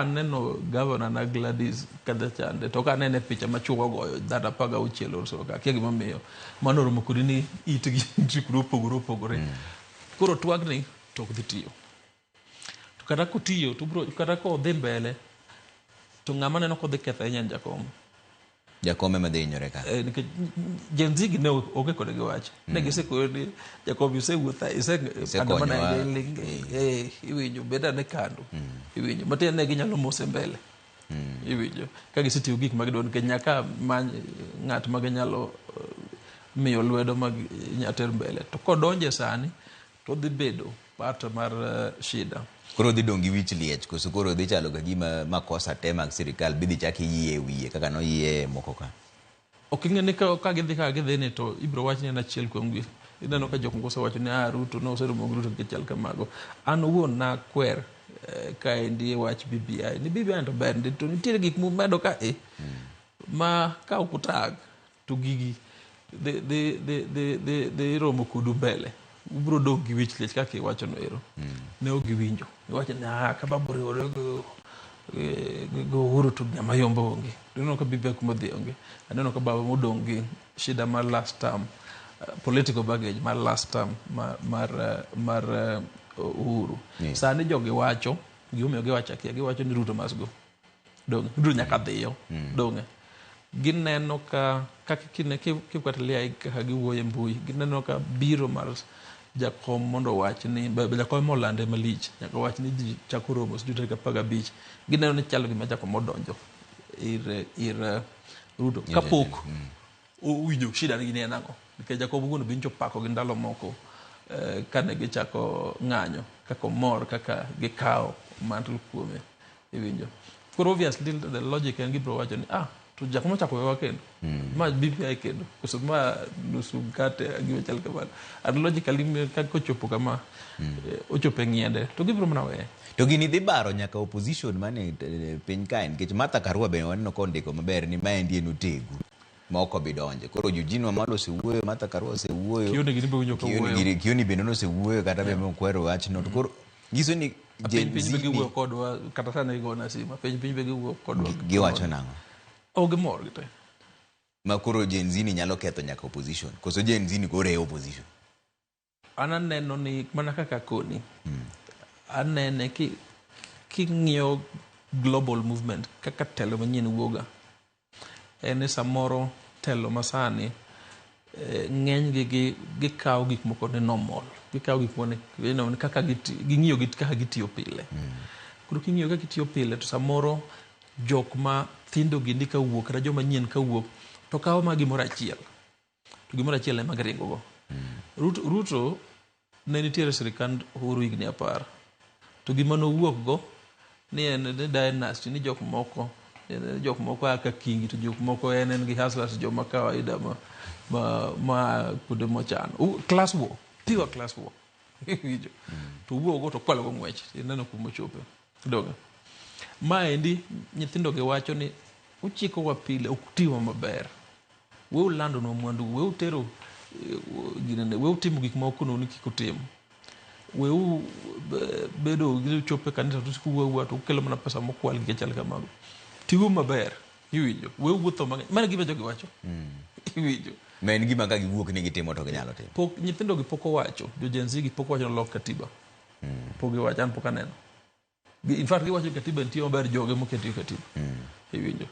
neno governor na Gladys Kadachande to ka nene picha machuo goyo data 16 orso ka kia gimamiyo mano romo kodi ni itgi ndikro opogore koro twag ni tok dhi tiyo to kata kotiyo to bro kata ko dhi mbele to ng'ama neno kodhi ketho ahinya en jakom. Jakom ema dhi hinyore ka. Nikech Gen Z gi ne onge kode gi wach. Ne gisekoyo ni jakom isewuotha Isekonyowa. iwinjo beda ne kando. Iwinjo matiende ne ginyalo mose mbele. Iwinjo ka gisetiyo gik magidwa nikech nyaka many ng'at ma ginyalo miyo lwedo mag nyater mbele. To kodonje sani to dhi bedo part mar shida. Koro dhi dong' gi wich liech koso koro dhi chalo ka gima makosa te mag sirikal bidhi chak yie wiye kaka no yie moko ka. Ok ing'e ni ka gidhi ni to ibiro wach ni en achiel kuom gi. Ineno ka jok moko osewacho ni Ruto no oseromo gi Ruto nikech chal kamago. An owuon na kwer ka endi wach BBI. Ni BBI to ber ndi to nitiere gik mumedo ka ma ka okutag to gigi de romo kudu mbele. Ubro dong gi wich lech kaka iwacho no ero. Ne ok giwinjo. Iwacho ni ka babu riwore go Uhuru to nyama yombo onge. Ineno ka BBI kuma dhi onge. Aneno ka baba modong gi shida mar last term, political baggage mar last term mar Uhuru. Sani jogi wacho, gimomiyo giwacho kia, giwacho ni Ruto must go. Dong, Ruto nyaka dhiyo. Donge. Gineno ka kifuatilia kaka giwuoyo e mbui, gineno ka biro mar jakom mondo wach ni jakom molande malich nyaka wach ni ji chako romo sijui tarik 15. Gineno ni chalo gima jakom odonjo ir Ruto kapok owinjo shida ni ne nango nikech jakom wuono bincho pako gi ndalo moko kane gichako ng'anyo kaka mor kaka gikawo mantle kuome iwinjo. Koro obviously the logic en gibro wacho ni to jakom chako wewa kendo ma BBI kendo koso ma nusu mkate giwe chal kamano and logically ka kochopo kama ochopo ng'iende to gibro mana weye. To gini dhi baro nyaka opposition mane piny kae nikech Martha Karua bende waneno kondiko maber ni maendi en otegu ma ok obi donje. Koro Eugene Wamalwa osewuoyo, Martha Karua osewuoyo, Kioni bende osewuoyo kata be mokwero wachno. To koro nyiso ni Gen Z giwuoyo kodwa kata sana igona sima piny be giwuoyo kodwa giwacho nang'o gimor gite ma koro Gen Z ni nyalo ketho nyaka opposition koso Gen Z ni koro e opposition. Ananeno ni mana kaka koni anene king'iyo global movement kaka telo manyien wuoga en samoro telo masani ng'eny gikawo gik moko ne normal, gikawo gik moko ne kaka ging'iyo kaka gitiyo pile. Koro king'iyo kaka gitiyo pile to samoro jok ma thindo gi ndika wuok kata joma nyien ka wuok to kawo ma gimoro achiel to gimoro achiel ema giringo go. Ruto ne nitiere sirikand Uhuru higni 10 to gima nowuok go ni en dynasty ni jok moko aka kingi to jok moko en gi hustlers joma kawaida ma kude mochan class war, pure class war. To wuok go to kwalo go ng'wech ineno kuma chope doga. Maendi nyithindo gi wacho ni uchiko wa pile ukutiwa maber. We ulando no mwandu, we utero ginene, we utimo gik moko no ni kikutimo. We bedo chope kanisa tusiku we to kelo mana pesa mokwal gi chal kamago. Tiwu maber, iwinjo. We wuotho mang'eny. Mana gima jogi wacho. Iwinjo. Men gima ka giwuok ni gitimo to ginyalo timo. Nyithindo gi poko wacho, jo Gen Z gi poko wacho lok katiba. Pogi wacho an poka neno. In fact giwacho katiba nitie maber joge moketi katiba. Iwinjo.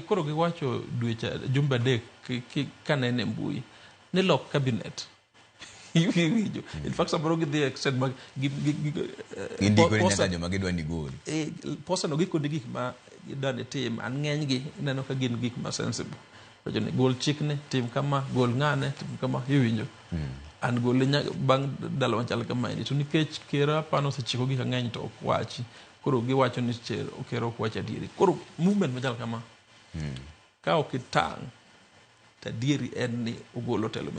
Koro giwacho jumbe adek kanene mbui ni lok cabinet. Iwinjo. In fact samoro gidhi extend mag indiko ni nyaka joma gidwa ni gol. Posa no giko gik ma gidane tim an ng'eny gi ineno ka gin gik ma sensible. Wacho ni gol chikne tim kama, gol ng'ane tim kama, iwinjo. An gol bang' dalo machal kama to nikech kera pano sechiko gik ng'eny to ok wachi. Koro giwacho ni kero ok wacha dieri. Koro movement machal kama ka ok itang' ta dieri en ni ogolo telo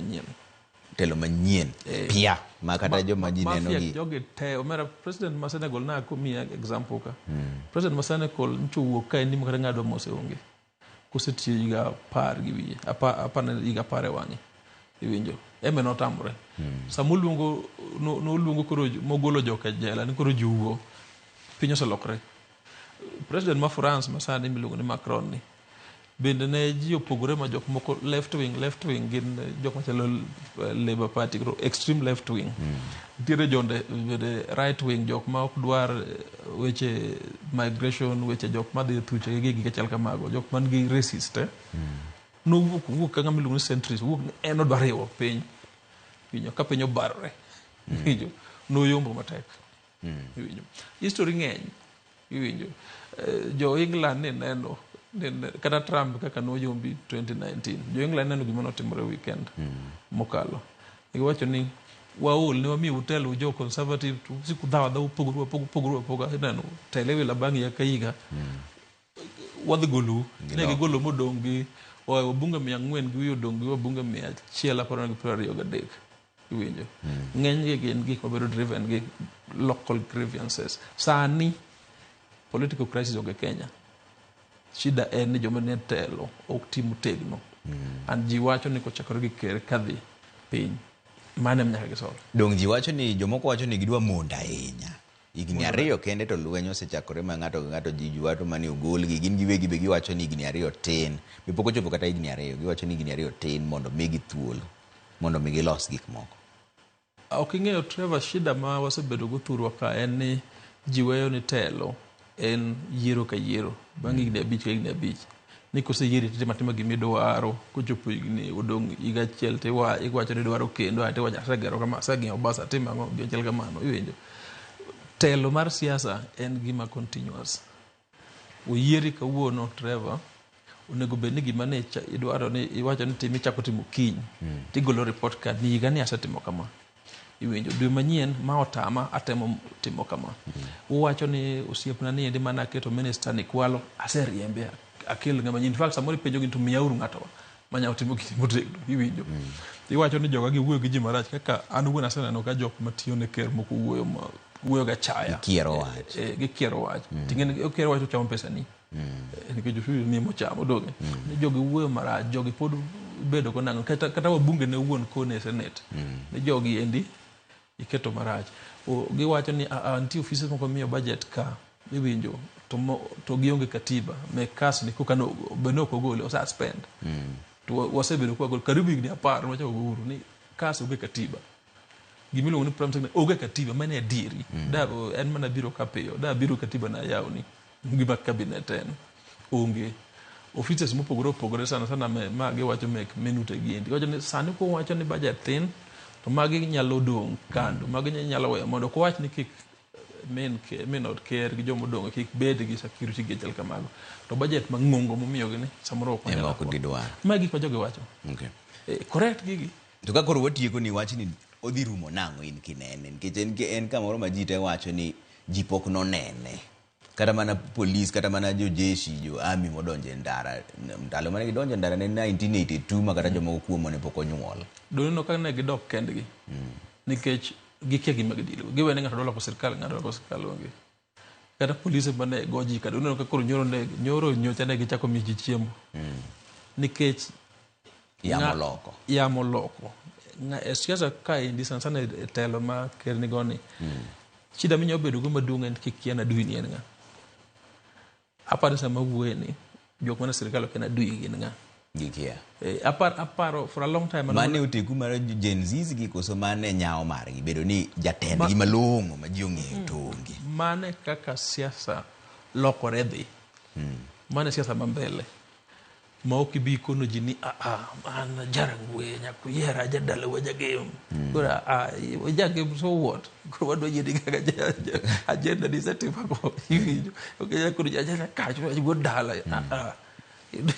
manyien pia makata joma ji neno gi jogi te omera president ma Senegal na komia example ka president ma Senegal nchuwo ka ni mkata ngado mose onge kusetiyo yiga par gi wiye apana yiga pare wangi iwinjo eme notamre samuluongo no luongo koro mogolo joka jela ni koro juwo pinyo se lokre president ma France ma sani miluongo ni Macron ni bende ne ji opogore ma jok moko left wing gin jok machalo Labour Party, extreme left wing. Nitiere jonde right wing jok ma ok dwar weche migration, weche jok ma dhi thuche gi gige chal kamago, jok man gi racist. No wuok ka ng'ama iluongo ni centrist, wuok en odwaro riwo piny. Winjo ka piny obarore. Winjo noyombo matek. Winjo history ng'eny. Winjo jo England ne neno kata Trump kaka noyombi 2019. Jo England neno gima notimore weekend mokalo. Giwacho ni waol ne wamiyo utelo jo conservative tu siku dhawa pogo neno telewi la bangi ya kaiga wadhi golu ne gigolo modong gi wabunge 400 gi odong gi wabunge 123. Iwinjo ng'eny gi gin gik mabedo driven gi local grievances. Sani political crisis oge Kenya, shida en ni joma ne telo ok timu tegno. And ji wacho ni kochakore gi ker kadhi piny mane mnyaka gisol. Dong ji wacho ni jomoko wacho ni gidwa monda ahinya. Igni ariyo kende to lwenyo osechakore ma ng'ato ji wacho mani ogol gi gin giwegi be giwacho ni igni ariyo tin. Bipoko chopo kata igni ariyo giwacho ni igni ariyo tin mondo migi thuolo mondo migi los gik moko. Ok ing'eyo Trevor, shida ma wasebedo go thurwa ka en ni ji weyo ni telo en yiero ka yiero bang' igni 5 ka igni 5 ni koseyieri timatima gimidwaro kochopo igni odong' higa achiel tiwacho ni dwaro kendo tiwacho asegero kama asegeng'o bas atimo ang'o gi achiel kamano. Iwinjo telo mar siasa en gima continuous. Oyieri kawuono Trevor, onego bed ni gima ne idwaro ni iwacho ni ichako timo kiny tigolo report card ni higa ni asetimo kama. Iwinjo dwe manyien ma otama atemo timo kama. Uwacho ni osiepna ni endi mana keto minister ni kwalo aseriembe akel ng'ama nyien. In fact samoro penjo gi to miyauru ng'ato manya timo gik motegno. Iwinjo iwacho ni joga giwuoyo gi ji marach kaka an wuon aseneno ka jok matiyo ne ker moko wuoyo ga chaya gikiero wach ting'eni kiero wach ochamo pesa ni nikech ushuru ni mochamo doge ni jogi wuoyo marach, jogi pod bedo ko nang'o kata wabunge ne wuon kone senate ni jogi endi iketo marach. Giwacho ni nitie ofise moko miyo budget ka iwinjo to gionge katiba me kas ni kokano benok ogole o suspend to wasebedo kwa gol karibu igni 10 wacho uhuru ni kas oge katiba gimiluongo ni prime secretary oge katiba mane adiri da en mana biro kapeyo da biro katiba na yawni gima cabinet en onge offices mopogore sana magi wacho mek minute giendi wacho ni sani ko wacho ni budget thin to magi nyalo dong kando magi nyalo weyo mondo ko wach ni kik men od care gi jomo dong kik bed gi security gi chal kamago to budget mang'ongo momiyo gi ni samoro ok nyalo ko gidwar magi ko jogi wacho correct gigi to ka koro watieko ni wach ni odhi rumo nang'o in kinene nikech en kamoro ma ji te wacho ni ji pok nonene kata mana polis kata mana jojeshi jo army modonje ndara ndalo mane gidonje ndara ne 1982 ma kata jomoko kuomo ne pok onyuol doneno ka ne gidok kendgi nikech gikia gima gidilo giwene ng'ato dolo ko sirkal onge kata polise mane goji kata doneno ka koro nyoro nyocha ne gichako miyo ji chiemo nikech yamo loko siasa ka indi sana telo ma ker ni goni shida minyo bedo go maduong' en kikiana duini en nga aparo sama wuoye ni jok mana sirkal ok na dui gin nga gikia aparo for a long time mane oteku mar Gen Z gi koso mane nyao margi bedo ni jatend gi malong'o ma ji ong'eyo tongi mane kaka siasa lokore dhi mane siasa mambele ma ok bi kono ji ni an jarangwe nyakuyera jadala wajagem kora wajagem so what koro wadwa yedi kaka agenda ni setima ko hivi okay koro jajana kacho go dala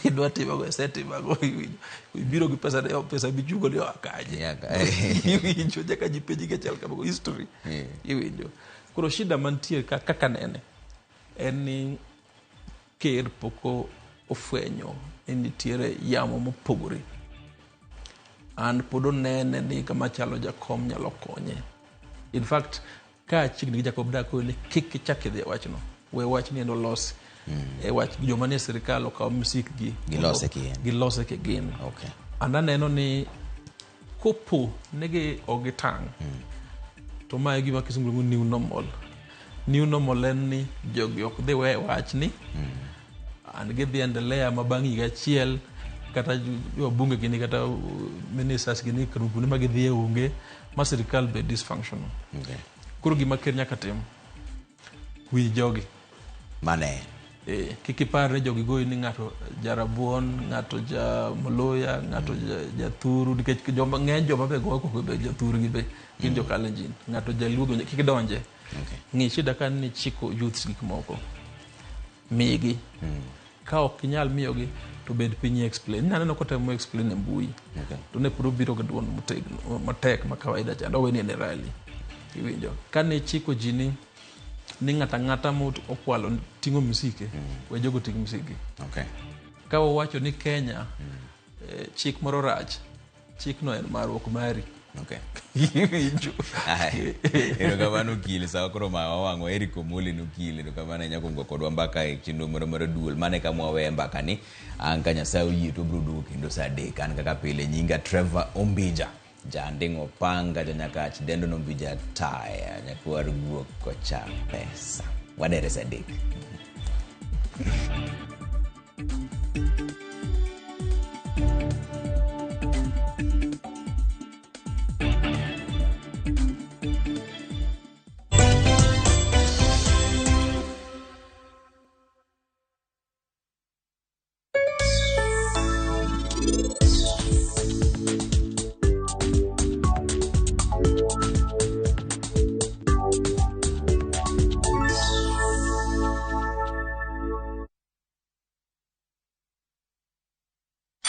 idwa tima go setima go hivi biro gi pesa bijugo leo akaje hivi njo jaka jipeji ke chal kama history hivi ndio koro shida mantie kaka nene eni ker poko ofwenyo nitiere yamo mopogore and podo nene ni kama chalo jakom nyalo konye. In fact ka chigni gi Jacob Dako ni kik chake dhe wachno we wach ni endo los wach joma ne sirkal okaw musik gi gilose ke gin okay anda neno ni kopo nege ogitang to mae gima kisungu new normal en ni jogi ok dhe we wach ni and gidhi endelea mabang' higa achiel kata wabunge gini kata ministers gini kuonde ma gidhie onge ma sirikal be dysfunctional. Koro gima ker nyaka tim wi jogi mane kik ipar jogi goyi ni ng'ato jarabuon, ng'ato ja Moloya, ng'ato ja Thuru, nikech ng'eny joma be goyo koko be ja Thuru gi be gin jo Kalenjin, ng'ato jaluo kik donje. Ng'i shida ka ni chiko youths gik moko migi ka ok inyal miyogi to bed piny explain. Naneno kotemo explain e mbui to ne puro biro gi duond matek ma kawaida cha ndo weni ne rally iwinjo ka ne chiko jini ni ng'ata mo okwalo ting'o misike we jogo ting' misike. Ka wawacho ni Kenya chik moro rach, chik no en marwok mari. Erokamano okil sawa koro ma wawang'o Eric Omoli nokil. Erokamano nyakungo kodwa mbaka e chenro moro mar duol mane kama wawe mbaka ni an ka Nyasaye oyie to biro duogo kendo saa 3 an kaka pile nyinga Trevor Ombija janding'o panga janyakach dendo nombija taya nyakwar guok kocha pesa wadere saa 3.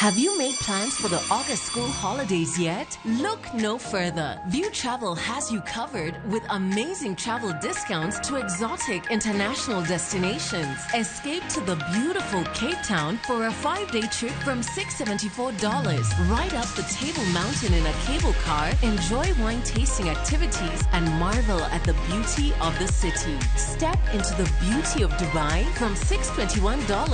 Have you made plans for the August school holidays yet? Look no further. View Travel has you covered with amazing travel discounts to exotic international destinations. Escape to the beautiful Cape Town for a 5-day trip from $674. Ride up the Table Mountain in a cable car, enjoy wine tasting activities, and marvel at the beauty of the city. Step into the beauty of Dubai from $621